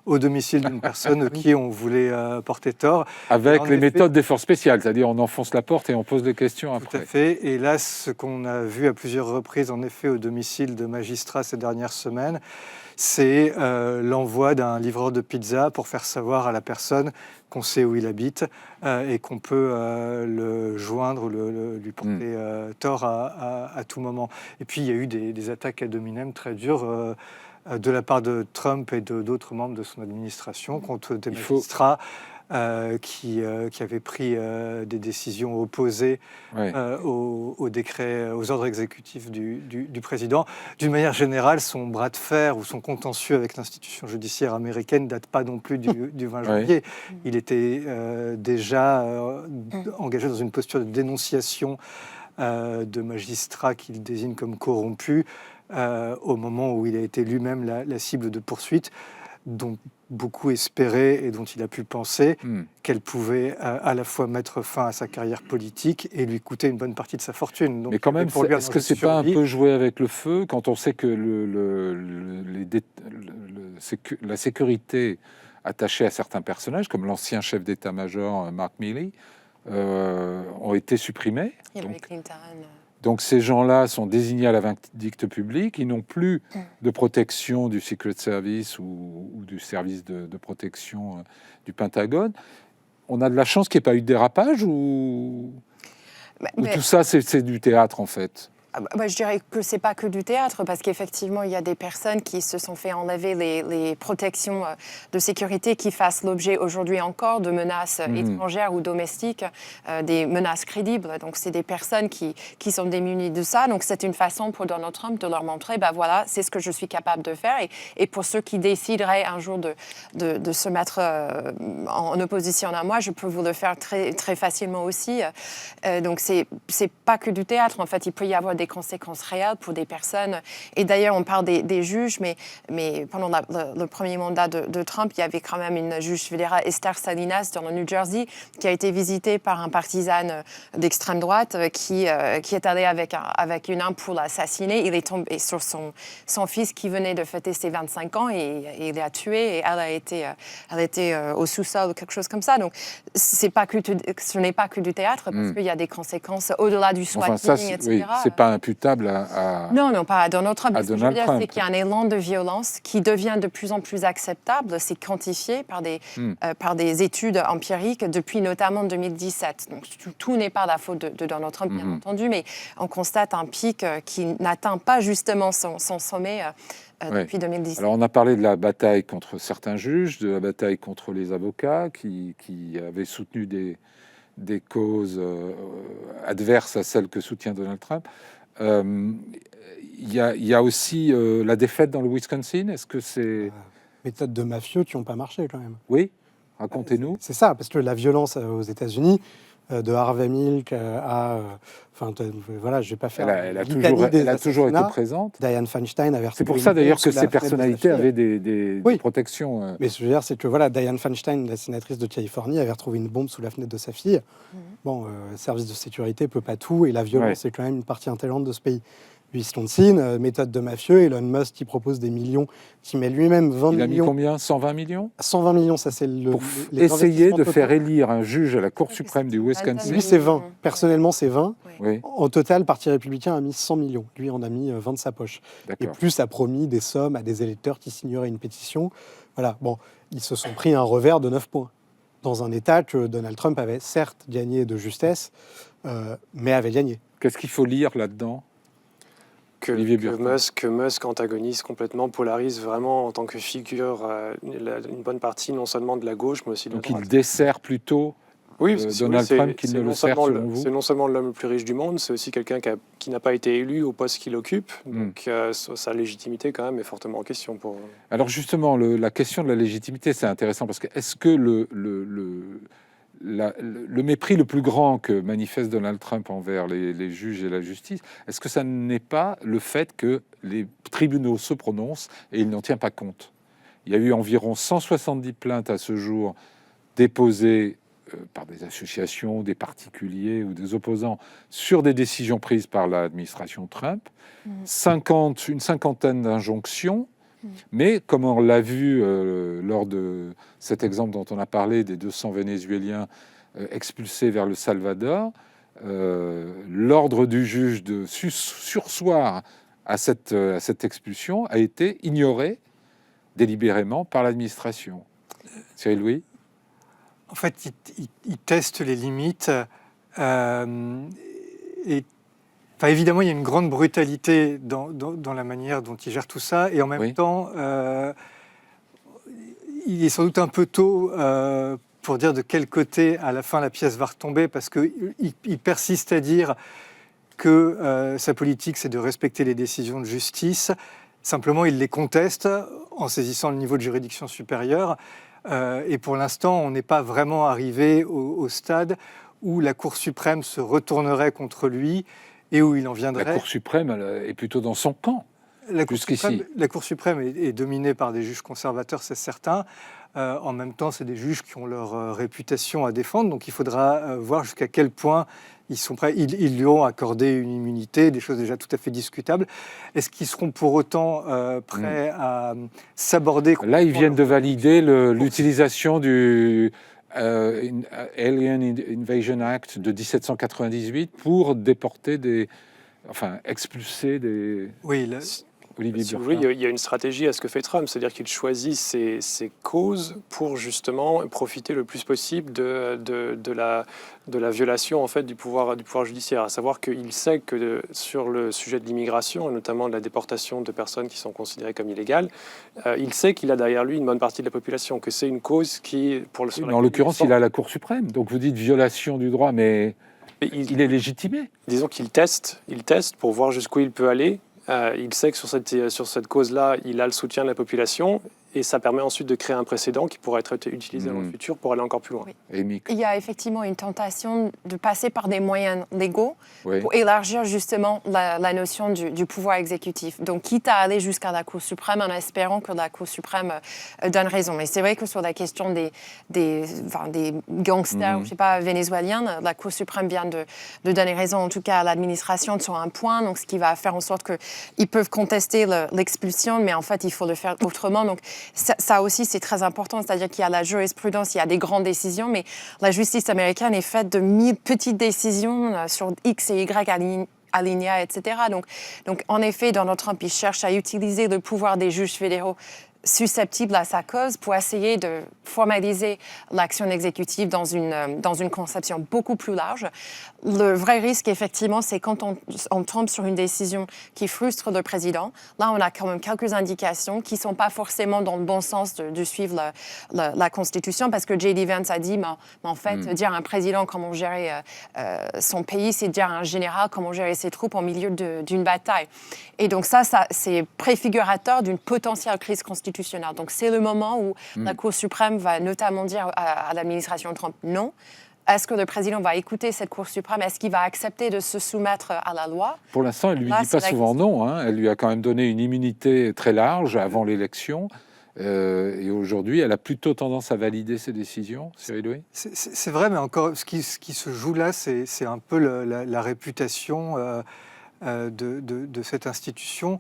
au domicile d'une personne qui on voulait porter tort. Avec les méthodes des forces spéciales, c'est-à-dire on enfonce la porte et on pose des questions après. Tout à fait. Et là, ce qu'on a vu à plusieurs reprises, en effet, au domicile de magistrats ces dernières semaines, c'est l'envoi d'un livreur de pizza pour faire savoir à la personne qu'on sait où il habite et qu'on peut le joindre ou lui porter tort à tout moment. Et puis, il y a eu des attaques ad hominem très dures de la part de Trump et d'autres membres de son administration contre des magistrats qui avaient pris des décisions opposées aux décrets, aux ordres exécutifs du président. D'une manière générale, son bras de fer ou son contentieux avec l'institution judiciaire américaine ne date pas non plus du 20 janvier. Il était déjà engagé dans une posture de dénonciation de magistrats qu'il désigne comme corrompus au moment où il a été lui-même la cible de poursuites, dont beaucoup espéraient et dont il a pu penser qu'elle pouvait à la fois mettre fin à sa carrière politique et lui coûter une bonne partie de sa fortune. Donc, mais quand même, est-ce que c'est pas un peu jouer avec le feu quand on sait que la sécurité attachée à certains personnages, comme l'ancien chef d'état-major Mark Milley, ont été supprimés. Donc ces gens-là sont désignés à la vindicte publique, ils n'ont plus de protection du Secret Service ou du service de protection du Pentagone. On a de la chance qu'il n'y ait pas eu de dérapage ou tout ça c'est du théâtre en fait? Je dirais que c'est pas que du théâtre, parce qu'effectivement, il y a des personnes qui se sont fait enlever les protections de sécurité qui fassent l'objet aujourd'hui encore de menaces étrangères ou domestiques, des menaces crédibles. Donc, c'est des personnes qui sont démunies de ça. Donc, c'est une façon pour Donald Trump de leur montrer, voilà, c'est ce que je suis capable de faire. Et pour ceux qui décideraient un jour de se mettre en opposition à moi, je peux vous le faire très, très facilement aussi. Donc, c'est pas que du théâtre. En fait, il peut y avoir des conséquences réelles pour des personnes. Et d'ailleurs, on parle des juges, mais pendant le premier mandat de Trump, il y avait quand même une juge fédérale, Esther Salinas, dans le New Jersey, qui a été visitée par un partisan d'extrême droite qui est allé avec une arme pour l'assassiner. Il est tombé sur son fils qui venait de fêter ses 25 ans et il l'a tué et elle était au sous-sol ou quelque chose comme ça. Donc, ce n'est pas que du théâtre parce qu'il y a des conséquences au-delà du swatting, etc. Oui, c'est pas imputable à... Non, pas à Donald Trump. Ce que je veux dire, Trump. c'est qu'il y a un élan de violence qui devient de plus en plus acceptable. C'est quantifié par des études empiriques depuis notamment 2017. Donc, tout n'est pas la faute de Donald Trump, bien entendu, mais on constate un pic qui n'atteint pas justement son sommet depuis 2017. Alors, on a parlé de la bataille contre certains juges, de la bataille contre les avocats qui avaient soutenu des causes adverses à celles que soutient Donald Trump. Il y a aussi la défaite dans le Wisconsin. Est-ce que c'est... Méthodes de mafieux qui n'ont pas marché quand même. Oui, racontez-nous. C'est ça, parce que la violence aux États-Unis, de Harvey Milk à... voilà, je ne vais pas faire... Elle a toujours été présente. Dianne Feinstein avait... C'est pour ça d'ailleurs que ces personnalités avaient des protections. Mais ce que je veux dire, c'est que voilà, Dianne Feinstein, la sénatrice de Californie, avait retrouvé une bombe sous la fenêtre de sa fille. Bon, le service de sécurité ne peut pas tout, et la violence est quand même une partie intégrante de ce pays. Wisconsin, méthode de mafieux, Elon Musk qui propose des millions, qui met lui-même 20 Il a mis millions. combien? 120 millions 120 millions, ça c'est pour essayer de faire élire un juge à la Cour Oui, suprême du c'est Wisconsin. Lui, c'est 20. Personnellement, c'est 20. Oui, En total, le Parti républicain a mis 100 millions. Lui en a mis 20 de sa poche. Et d'accord. plus a promis des sommes à des électeurs qui signeraient une pétition. Voilà, bon, ils se sont pris un revers de 9 points. Dans un État que Donald Trump avait certes gagné de justesse, mais avait gagné. Qu'est-ce qu'il faut lire là-dedans? Olivier Burton. Que Musk antagonise complètement, polarise vraiment en tant que figure une bonne partie non seulement de la gauche, mais aussi de la Donc il droite. dessert plutôt Oui, Donald c'est- Trump qu'il c'est ne le non sert, seulement selon vous? C'est non seulement l'homme le plus riche du monde, c'est aussi quelqu'un qui n'a pas été élu au poste qu'il occupe. Donc sa légitimité quand même est fortement en question pour... Alors justement, la question de la légitimité, c'est intéressant parce que est-ce que le mépris le plus grand que manifeste Donald Trump envers les juges et la justice, est-ce que ça n'est pas le fait que les tribunaux se prononcent et il n'en tient pas compte? Il y a eu environ 170 plaintes à ce jour déposées par des associations, des particuliers ou des opposants sur des décisions prises par l'administration Trump, une cinquantaine d'injonctions. Mais comme on l'a vu lors de cet exemple dont on a parlé des 200 Vénézuéliens expulsés vers le Salvador, l'ordre du juge de surseoir à cette expulsion a été ignoré délibérément par l'administration. Cyril Louis? En fait, il teste les limites. Évidemment, il y a une grande brutalité dans la manière dont il gère tout ça. Et en même temps, il est sans doute un peu tôt pour dire de quel côté, à la fin, la pièce va retomber, parce qu'il persiste à dire que sa politique, c'est de respecter les décisions de justice. Simplement, il les conteste en saisissant le niveau de juridiction supérieure. Et pour l'instant, on n'est pas vraiment arrivé au stade où la Cour suprême se retournerait contre lui et où il en viendrait. La Cour suprême est plutôt dans son camp. La Cour suprême est dominée par des juges conservateurs, c'est certain. En même temps, c'est des juges qui ont leur réputation à défendre, donc il faudra voir jusqu'à quel point ils sont prêts. Ils lui ont accordé une immunité, des choses déjà tout à fait discutables. Est-ce qu'ils seront pour autant prêts à s'aborder? Là, ils viennent de valider l'utilisation du Alien Invasion Act de 1798 pour déporter expulser des... Oui, Olivier Si vous Burton. voulez, il y a une stratégie à ce que fait Trump, c'est-à-dire qu'il choisit ses causes pour justement profiter le plus possible de la violation en fait du pouvoir judiciaire. À savoir qu'il sait que sur le sujet de l'immigration, et notamment de la déportation de personnes qui sont considérées comme illégales, il sait qu'il a derrière lui une bonne partie de la population, que c'est une cause qui, En l'occurrence, il a la Cour suprême. Donc vous dites violation du droit, mais il est légitimé. Disons qu'il teste pour voir jusqu'où il peut aller. Il sait que sur cette cause-là, il a le soutien de la population et ça permet ensuite de créer un précédent qui pourra être utilisé dans le futur pour aller encore plus loin. Oui. Et Mick. Il y a effectivement une tentation de passer par des moyens légaux Oui. pour élargir justement la notion du pouvoir exécutif. Donc, quitte à aller jusqu'à la Cour suprême en espérant que la Cour suprême donne raison. Mais c'est vrai que sur la question des gangsters, je sais pas, vénézuéliens, la Cour suprême vient de donner raison, en tout cas à l'administration, sur un point. Donc, ce qui va faire en sorte qu'ils peuvent contester l'expulsion, mais en fait, il faut le faire autrement. Donc, ça aussi, c'est très important. C'est-à-dire qu'il y a la jurisprudence, il y a des grandes décisions, mais la justice américaine est faite de 1000 petites décisions sur X et Y alinéas, etc. Donc, en effet, Donald Trump, il cherche à utiliser le pouvoir des juges fédéraux susceptibles à sa cause pour essayer de formaliser l'action exécutive dans une conception beaucoup plus large. Le vrai risque, effectivement, c'est quand on tombe sur une décision qui frustre le président. Là, on a quand même quelques indications qui ne sont pas forcément dans le bon sens de suivre la Constitution, parce que J.D. Vance a dit, mais en fait, dire à un président comment gérer son pays, c'est dire à un général comment gérer ses troupes au milieu d'une bataille. Et donc ça c'est préfigurateur d'une potentielle crise constitutionnelle. Donc c'est le moment où la Cour suprême va notamment dire à l'administration Trump non. Est-ce que le président va écouter cette Cour suprême? Est-ce qu'il va accepter de se soumettre à la loi? Pour l'instant, elle ne lui dit pas souvent non. Hein. Elle lui a quand même donné une immunité très large avant l'élection. Et aujourd'hui, elle a plutôt tendance à valider ses décisions. Cyril Louis? C'est vrai, mais encore, ce qui se joue là, c'est un peu la réputation de cette institution.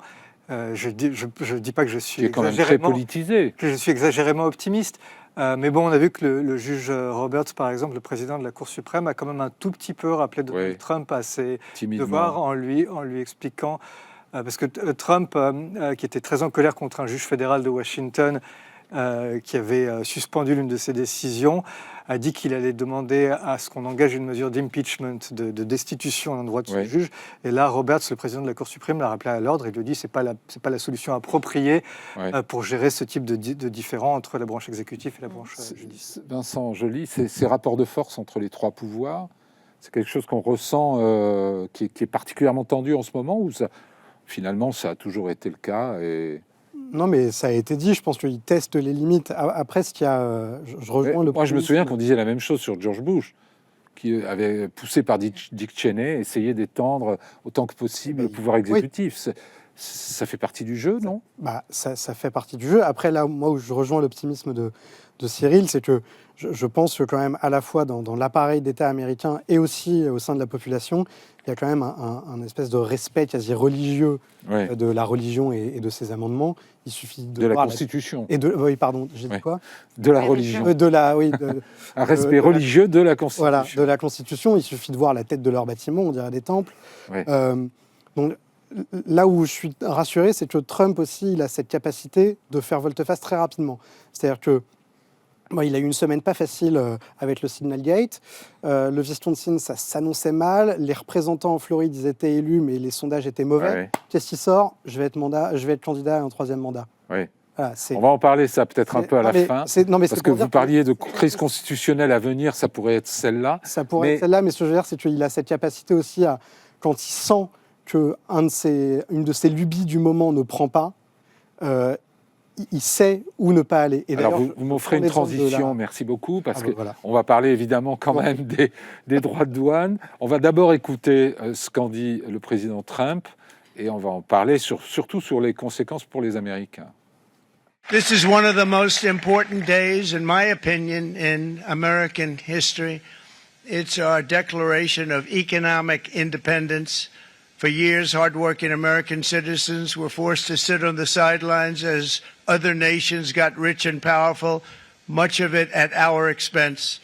Je ne dis pas que je suis Qui est quand même très politisé. Que je suis exagérément optimiste. Mais bon, on a vu que le juge Roberts, par exemple, le président de la Cour suprême, a quand même un tout petit peu rappelé Donald Trump à ses devoirs en lui expliquant... parce que Trump, qui était très en colère contre un juge fédéral de Washington, qui avait suspendu l'une de ses décisions, a dit qu'il allait demander à ce qu'on engage une mesure d'impeachment, de destitution à l'endroit de ce juge. Et là, Roberts, le président de la Cour suprême, l'a rappelé à l'ordre et lui a dit que ce n'est pas la solution appropriée pour gérer ce type de différend entre la branche exécutive et la branche judiciaire. Vincent Joly, ces rapports de force entre les trois pouvoirs, c'est quelque chose qu'on ressent, qui est particulièrement tendu en ce moment, ou finalement ça a toujours été le cas Non, mais ça a été dit, je pense qu'ils testent les limites. Après, ce qu'il y a, je rejoins le... Moi, je me souviens qu'on disait la même chose sur George Bush, qui avait, poussé par Dick Cheney, essayé d'étendre autant que possible le pouvoir exécutif. Ça fait partie du jeu, non ? Ça fait partie du jeu. Après, là, moi, où je rejoins l'optimisme de Cyril, c'est que je pense que quand même, à la fois dans l'appareil d'État américain et aussi au sein de la population, il y a quand même un espèce de respect quasi religieux de la religion et de ses amendements. Il suffit de la Constitution. Oui, pardon, j'ai dit quoi ? De la religion. Un respect religieux de la Constitution. Voilà, de la Constitution. Il suffit de voir la tête de leur bâtiment, on dirait des temples. Donc, là où je suis rassuré, c'est que Trump aussi, il a cette capacité de faire volte-face très rapidement. C'est-à-dire que il a eu une semaine pas facile avec le Signalgate. Le Wisconsin, ça s'annonçait mal. Les représentants en Floride, ils étaient élus, mais les sondages étaient mauvais. Qu'est-ce qui sort ? Je vais être candidat à un troisième mandat. Voilà, on va en parler ça peut-être un peu à la fin. Parce que vous parliez de crise constitutionnelle à venir, ça pourrait être celle-là. Ça pourrait être celle-là, mais ce que je veux dire, c'est qu'il a cette capacité aussi à, quand il sent qu'une de ses lubies du moment ne prend pas, il sait où ne pas aller. Et alors, vous m'offrez une transition, merci beaucoup, parce qu'on va parler évidemment quand même des droits de douane. On va d'abord écouter ce qu'en dit le président Trump, et on va en parler surtout sur les conséquences pour les Américains. This is one of the most important days, in my opinion, in American history. It's our declaration of economic independence. For years, hardworking American citizens were forced to sit on the sidelines as other nations got rich and powerful, much of it at our expense.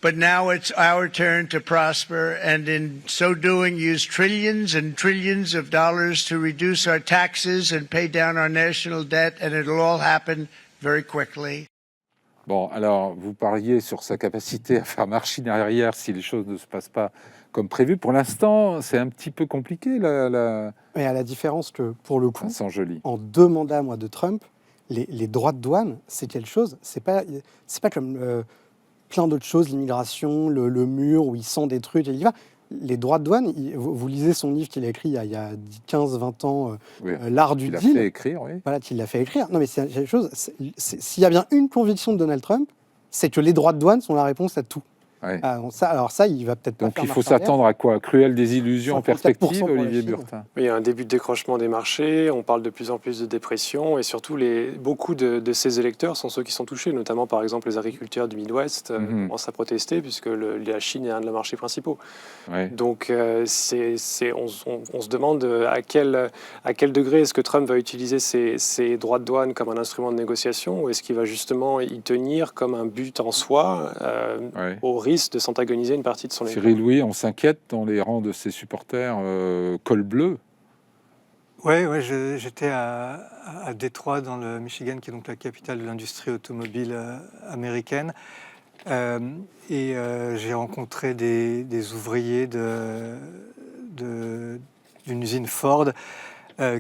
But now it's our turn to prosper, and in so doing, use trillions and trillions of dollars to reduce our taxes and pay down our national debt, and it'll all happen very quickly. Bon, alors, vous pariez sur sa capacité à faire machine arrière si les choses ne se passent pas comme prévu. Pour l'instant, c'est un petit peu compliqué. Mais à la différence que, pour le coup, Joly, en 2 mandats de Trump, les droits de douane, c'est quelque chose, c'est pas comme plein d'autres choses, l'immigration, le mur, où il sent des trucs, et il y va. Les droits de douane, vous lisez son livre qu'il a écrit il y a 15-20 ans, L'art du deal. Il l'a fait écrire, oui. Voilà, qu'il l'a fait écrire. Non, mais c'est quelque chose. S'il y a bien une conviction de Donald Trump, c'est que les droits de douane sont la réponse à tout. Alors ça, il va peut-être pas. Donc il faut s'attendre à quoi ? Cruelle désillusion en perspective, Olivier Burtin. Il y a un début de décrochement des marchés, on parle de plus en plus de dépression, et surtout beaucoup de ces électeurs sont ceux qui sont touchés, notamment par exemple les agriculteurs du Midwest commencent à protester puisque la Chine est un de leurs marchés principaux. Donc on se demande à quel degré est-ce que Trump va utiliser ces droits de douane comme un instrument de négociation, ou est-ce qu'il va justement y tenir comme un but en soi au risque de s'antagoniser une partie de son électorat. Cyril, oui, on s'inquiète dans les rangs de ses supporters col bleu. Oui, j'étais à Détroit, dans le Michigan, qui est donc la capitale de l'industrie automobile américaine. Et j'ai rencontré des ouvriers d'une usine Ford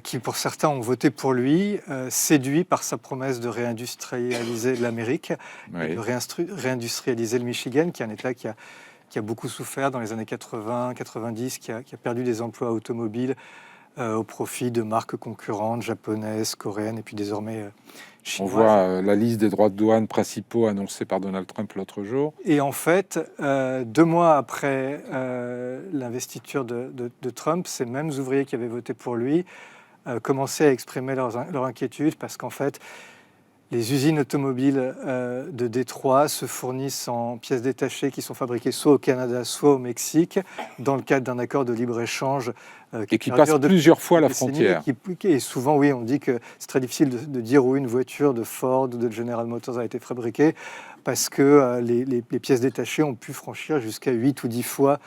qui, pour certains, ont voté pour lui, séduits par sa promesse de réindustrialiser l'Amérique, et de réindustrialiser le Michigan, qui est un État qui a beaucoup souffert dans les années 80-90, qui a perdu des emplois automobiles au profit de marques concurrentes, japonaises, coréennes, et puis désormais chinoises. On voit la liste des droits de douane principaux annoncés par Donald Trump l'autre jour. Et en fait, 2 mois après l'investiture de Trump, ces mêmes ouvriers qui avaient voté pour lui commençaient à exprimer leur inquiétude, parce qu'en fait, les usines automobiles de Détroit se fournissent en pièces détachées qui sont fabriquées soit au Canada, soit au Mexique, dans le cadre d'un accord de libre-échange qui passe plusieurs fois la décennies, frontière. Et souvent, oui, on dit que c'est très difficile de dire où une voiture de Ford ou de General Motors a été fabriquée, parce que les pièces détachées ont pu franchir jusqu'à 8 ou 10 fois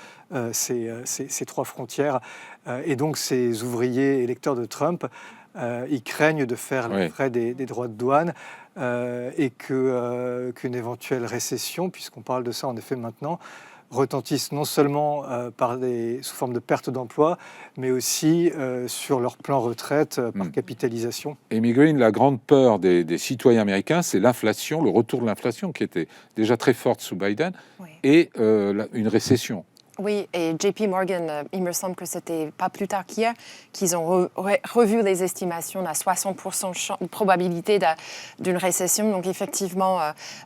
ces 3 frontières. Et donc, ces ouvriers électeurs de Trump, ils craignent de faire les frais des droits de douane et qu'une éventuelle récession, puisqu'on parle de ça en effet maintenant, retentissent non seulement sous forme de perte d'emploi, mais aussi sur leur plan retraite par capitalisation. Amy Green, la grande peur des citoyens américains, c'est l'inflation, le retour de l'inflation qui était déjà très forte sous Biden, et une récession. Oui, et JP Morgan, il me semble que c'était pas plus tard qu'hier qu'ils ont revu les estimations à 60% de probabilité d'une récession. Donc effectivement,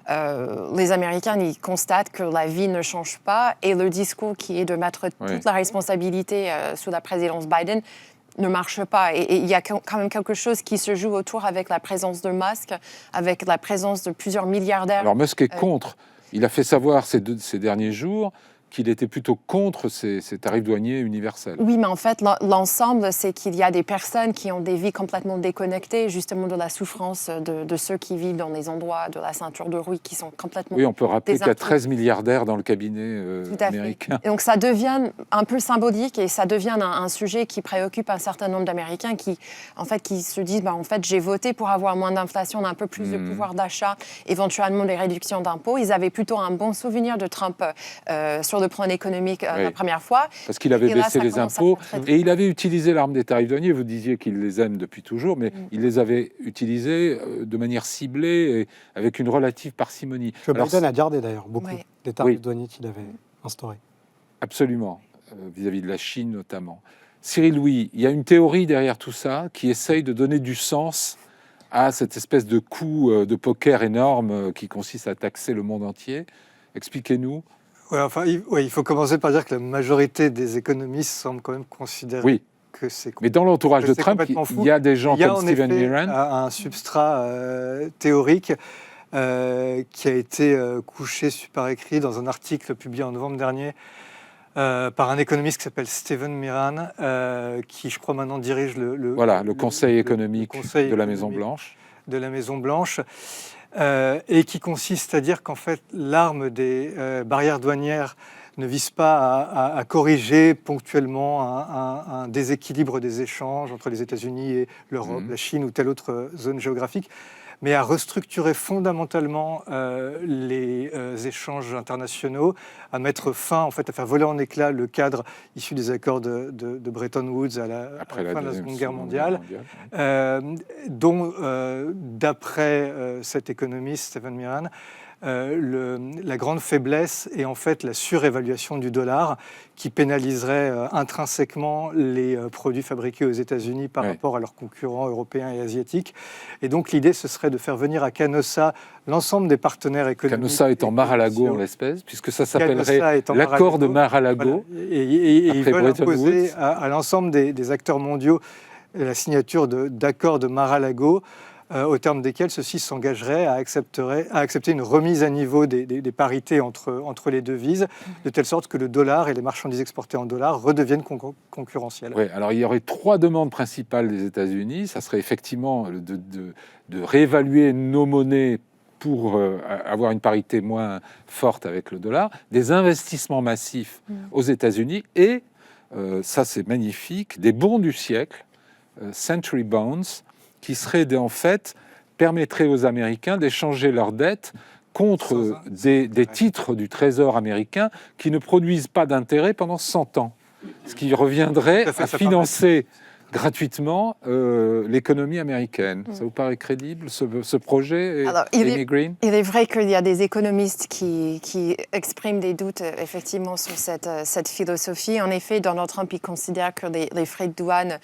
les Américains, ils constatent que la vie ne change pas et le discours qui est de mettre toute la responsabilité sous la présidence Biden ne marche pas. Et il y a quand même quelque chose qui se joue autour avec la présence de Musk, avec la présence de plusieurs milliardaires. Alors Musk est contre. Il a fait savoir ces derniers jours qu'il était plutôt contre ces tarifs douaniers universels. Oui, mais en fait, l'ensemble, c'est qu'il y a des personnes qui ont des vies complètement déconnectées, justement de la souffrance de ceux qui vivent dans les endroits de la ceinture de Rouille qui sont complètement Oui, on peut rappeler qu'il y a 13 milliardaires dans le cabinet américain. Et donc ça devient un peu symbolique et ça devient un sujet qui préoccupe un certain nombre d'Américains qui se disent en fait, j'ai voté pour avoir moins d'inflation, un peu plus de pouvoir d'achat, éventuellement des réductions d'impôts. Ils avaient plutôt un bon souvenir de Trump sur le plan économique la première fois. Parce qu'il avait baissé les impôts et il avait utilisé l'arme des tarifs douaniers. Vous disiez qu'il les aime depuis toujours, mais il les avait utilisés de manière ciblée et avec une relative parcimonie. Que Biden a gardé d'ailleurs beaucoup des tarifs douaniers qu'il avait instaurés. Absolument, vis-à-vis de la Chine notamment. Cyril Louis, il y a une théorie derrière tout ça qui essaye de donner du sens à cette espèce de coup de poker énorme qui consiste à taxer le monde entier. Expliquez-nous. Il faut commencer par dire que la majorité des économistes semblent quand même considérer que c'est... Mais dans l'entourage de Trump, il y a des gens comme Stephen Miran. Il y a un substrat théorique qui a été couché par écrit dans un article publié en novembre dernier par un économiste qui s'appelle Stephen Miran, qui, je crois, maintenant dirige le conseil économique de la Maison-Blanche. De la Maison-Blanche. Et qui consiste à dire qu'en fait, l'arme des barrières douanières ne vise pas à corriger ponctuellement un déséquilibre des échanges entre les États-Unis et l'Europe, la Chine ou telle autre zone géographique, mais à restructurer fondamentalement les échanges internationaux, à mettre fin, en fait, à faire voler en éclats le cadre issu des accords de Bretton Woods à la fin de la Seconde Guerre mondiale, dont, d'après cet économiste, Stephen Miran, la grande faiblesse est en fait la surévaluation du dollar qui pénaliserait intrinsèquement les produits fabriqués aux États-Unis par rapport à leurs concurrents européens et asiatiques. Et donc l'idée, ce serait de faire venir à Canossa l'ensemble des partenaires économiques. Canossa étant Mar-a-Lago en l'espèce, puisque ça s'appellerait l'accord de Mar-a-Lago. Voilà. Et ils veulent imposer à l'ensemble des acteurs mondiaux la signature d'accords de Mar-a-Lago, au terme desquels ceux-ci s'engageraient à accepter une remise à niveau des parités entre les devises, de telle sorte que le dollar et les marchandises exportées en dollars redeviennent concurrentiels. Oui, alors il y aurait 3 demandes principales des États-Unis. Ça serait effectivement de réévaluer nos monnaies pour avoir une parité moins forte avec le dollar, des investissements massifs aux États-Unis et, ça c'est magnifique, des bons du siècle, Century Bonds, qui permettraient aux Américains d'échanger leurs dettes contre des titres du Trésor américain qui ne produisent pas d'intérêt pendant 100 ans. Ce qui reviendrait à financer gratuitement l'économie américaine. Ça vous paraît crédible, ce projet, Amy Green ? Il est vrai qu'il y a des économistes qui expriment des doutes effectivement sur cette philosophie. En effet, Donald Trump il considère que les frais de douane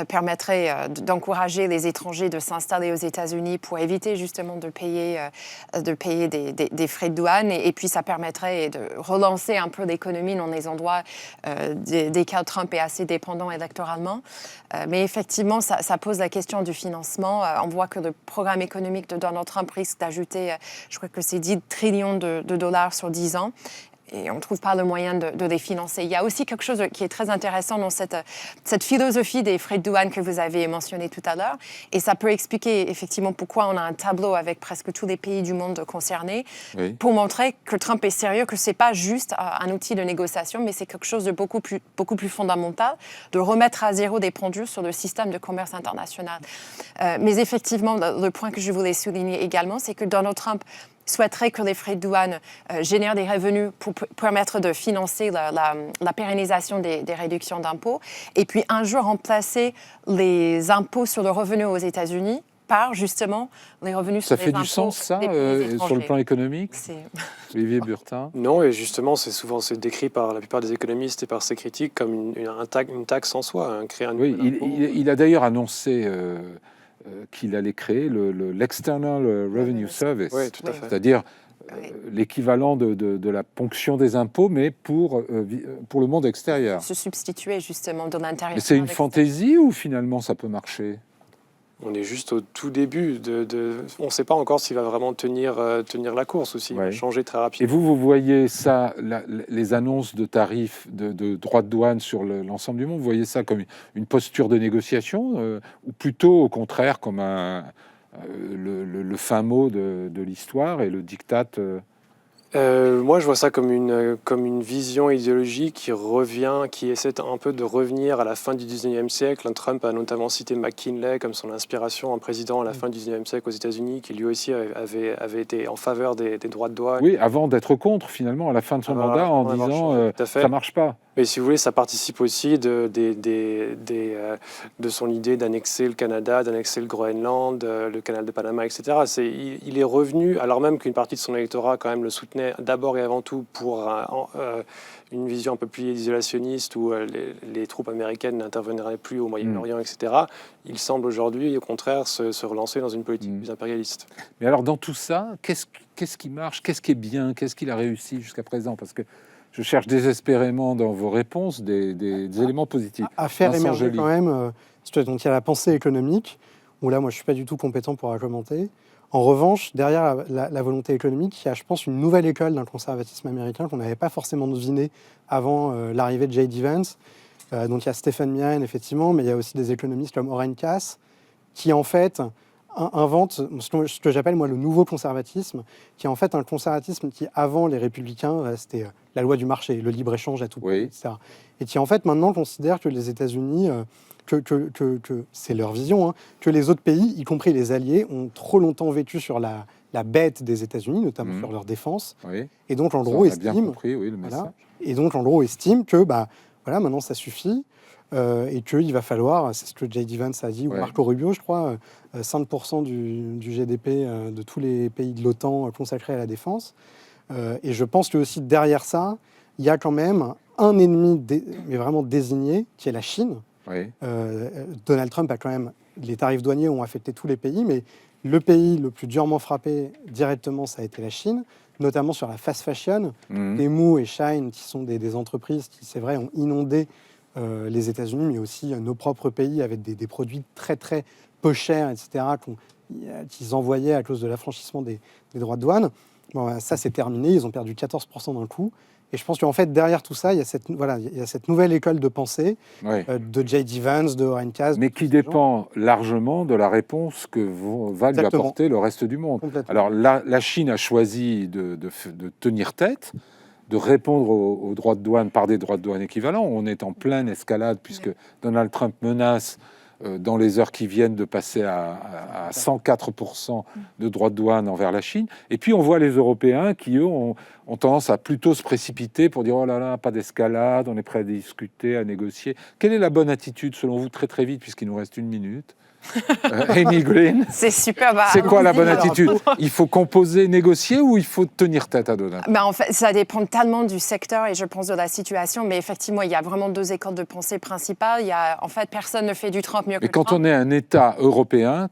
permettraient d'encourager les étrangers de s'installer aux États-Unis pour éviter justement de payer des frais de douane. Et puis ça permettrait de relancer un peu l'économie dans les endroits desquels Trump est assez dépendant électoralement. Mais effectivement, ça pose la question du financement. On voit que le programme économique de Donald Trump risque d'ajouter, je crois que c'est 10 trillions de dollars sur 10 ans. Et on ne trouve pas le moyen de les financer. Il y a aussi quelque chose qui est très intéressant dans cette philosophie des frais de douane que vous avez mentionné tout à l'heure. Et ça peut expliquer effectivement pourquoi on a un tableau avec presque tous les pays du monde concernés, pour montrer que Trump est sérieux, que ce n'est pas juste un outil de négociation, mais c'est quelque chose de beaucoup plus fondamental, de remettre à zéro des pendules sur le système de commerce international. Mais effectivement, le point que je voulais souligner également, c'est que Donald Trump souhaiterait que les frais de douane génèrent des revenus pour permettre de financer la pérennisation des réductions d'impôts, et puis un jour remplacer les impôts sur le revenu aux États-Unis par justement les revenus sur les impôts. Ça fait du sens, ça, sur le plan économique, Olivier Burtin? Non, et justement, c'est décrit par la plupart des économistes et par ses critiques comme une taxe en soi, créer un nouvel impôt. Il a d'ailleurs annoncé qu'il allait créer l'External Revenue Service, c'est-à-dire l'équivalent de la ponction des impôts, mais pour le monde extérieur. Se substituer justement de l'intérieur. Mais c'est une fantaisie ou finalement ça peut marcher? On est juste au tout début. On ne sait pas encore s'il va vraiment tenir la course ou s'il va changer très rapidement. Et vous voyez ça, les annonces de tarifs, de droits de douane sur l'ensemble du monde, vous voyez ça comme une posture de négociation ou plutôt au contraire comme le fin mot de l'histoire et le diktat Moi, je vois ça comme une vision idéologique qui essaie un peu de revenir à la fin du 19e siècle. Trump a notamment cité McKinley comme son inspiration en président à la fin du 19e siècle aux États-Unis, qui lui aussi avait été en faveur des droits de douane. Oui, avant d'être contre, finalement, à la fin de son mandat, en disant ça ne marche pas. Mais si vous voulez, ça participe aussi de son idée d'annexer le Canada, d'annexer le Groenland, le canal de Panama, etc. Il est revenu, alors même qu'une partie de son électorat quand même le soutenait d'abord et avant tout pour une vision un peu plus isolationniste où les troupes américaines n'interviendraient plus au Moyen-Orient, etc. Il semble aujourd'hui, au contraire, se relancer dans une politique plus impérialiste. Mais alors, dans tout ça, qu'est-ce qui marche? Qu'est-ce qui est bien? Qu'est-ce qu'il a réussi jusqu'à présent? Parce que je cherche désespérément dans vos réponses des éléments positifs. À faire émerger quand même, donc il y a la pensée économique, où là, moi, je ne suis pas du tout compétent pour la commenter. En revanche, derrière la volonté économique, il y a, je pense, une nouvelle école d'un conservatisme américain qu'on n'avait pas forcément deviné avant l'arrivée de J.D. Vance. Donc il y a Stephen Meehan, effectivement, mais il y a aussi des économistes comme Oren Cass, qui en fait invente ce que j'appelle moi le nouveau conservatisme, qui est en fait un conservatisme qui, avant les républicains, c'était la loi du marché, le libre-échange à tout prix, etc. Et qui en fait maintenant considère que les États-Unis, que c'est leur vision, hein, que les autres pays, y compris les alliés, ont trop longtemps vécu sur la bête des États-Unis, notamment sur leur défense, et donc en gros estime, et donc en gros estime que voilà, maintenant ça suffit. Et qu'il va falloir, c'est ce que J.D. Vance a dit, ou Marco Rubio, je crois, 5% du GDP de tous les pays de l'OTAN consacrés à la défense. Et je pense que aussi derrière ça, il y a quand même un ennemi, mais vraiment désigné, qui est la Chine. Donald Trump a quand même, les tarifs douaniers ont affecté tous les pays, mais le pays le plus durement frappé directement, ça a été la Chine, notamment sur la fast fashion. Temu et Shein, qui sont des entreprises qui, c'est vrai, ont inondé les États-Unis, mais aussi nos propres pays avec des produits très très peu chers, etc., qu'ils envoyaient à cause de l'affranchissement des droits de douane. Bon, ça, c'est terminé. Ils ont perdu 14% d'un coup. Et je pense qu'en fait, derrière tout ça, il y a cette nouvelle école de pensée de J.D. Vance, de Oren Cass. Mais qui dépend largement de la réponse que va lui apporter le reste du monde. Alors, la Chine a choisi de tenir tête, de répondre aux droits de douane par des droits de douane équivalents. On est en pleine escalade puisque Donald Trump menace dans les heures qui viennent de passer à 104% de droits de douane envers la Chine. Et puis on voit les Européens qui, eux, ont tendance à plutôt se précipiter pour dire « Oh là là, pas d'escalade, on est prêt à discuter, à négocier ». Quelle est la bonne attitude, selon vous, très très vite, puisqu'il nous reste 1 minute? Amy Green, c'est super. C'est quoi la bonne attitude? Il faut composer, négocier ou il faut tenir tête à Donald? En fait, ça dépend tellement du secteur et je pense de la situation. Mais effectivement, il y a vraiment 2 écoles de pensée principales. En fait, personne ne fait du Trump mieux que Trump. Mais quand on est un État européen,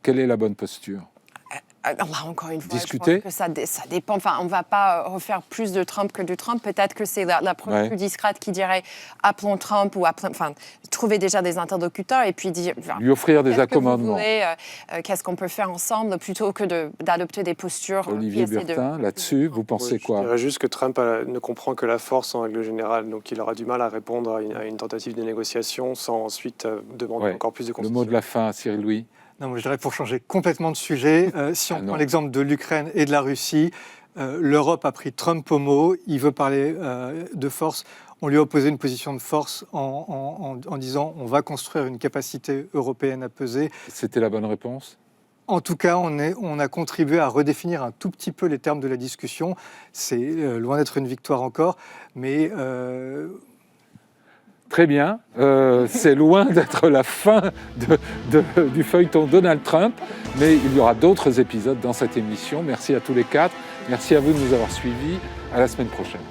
quelle est la bonne posture? Encore une fois, discuter. je pense que ça dépend. Enfin, on ne va pas refaire plus de Trump que de Trump. Peut-être que c'est l'approche plus discrète qui dirait appelons Trump ou trouver déjà des interlocuteurs et puis dire lui offrir des accommodements. Qu'est-ce qu'on peut faire ensemble plutôt que d'adopter des postures. Olivier Burtin, là-dessus, vous pensez quoi? Je dirais juste que Trump ne comprend que la force en règle générale, donc il aura du mal à répondre à une tentative de négociation sans ensuite demander encore plus de concessions. Le mot de la fin, Cyril Louis. Non, moi, je dirais pour changer complètement de sujet, si on prend l'exemple de l'Ukraine et de la Russie, l'Europe a pris Trump au mot, il veut parler de force. On lui a opposé une position de force en disant on va construire une capacité européenne à peser. C'était la bonne réponse? En tout cas, on a contribué à redéfinir un tout petit peu les termes de la discussion. C'est loin d'être une victoire encore, mais... Très bien. C'est loin d'être la fin du feuilleton Donald Trump, mais il y aura d'autres épisodes dans cette émission. Merci à tous les quatre. Merci à vous de nous avoir suivis. À la semaine prochaine.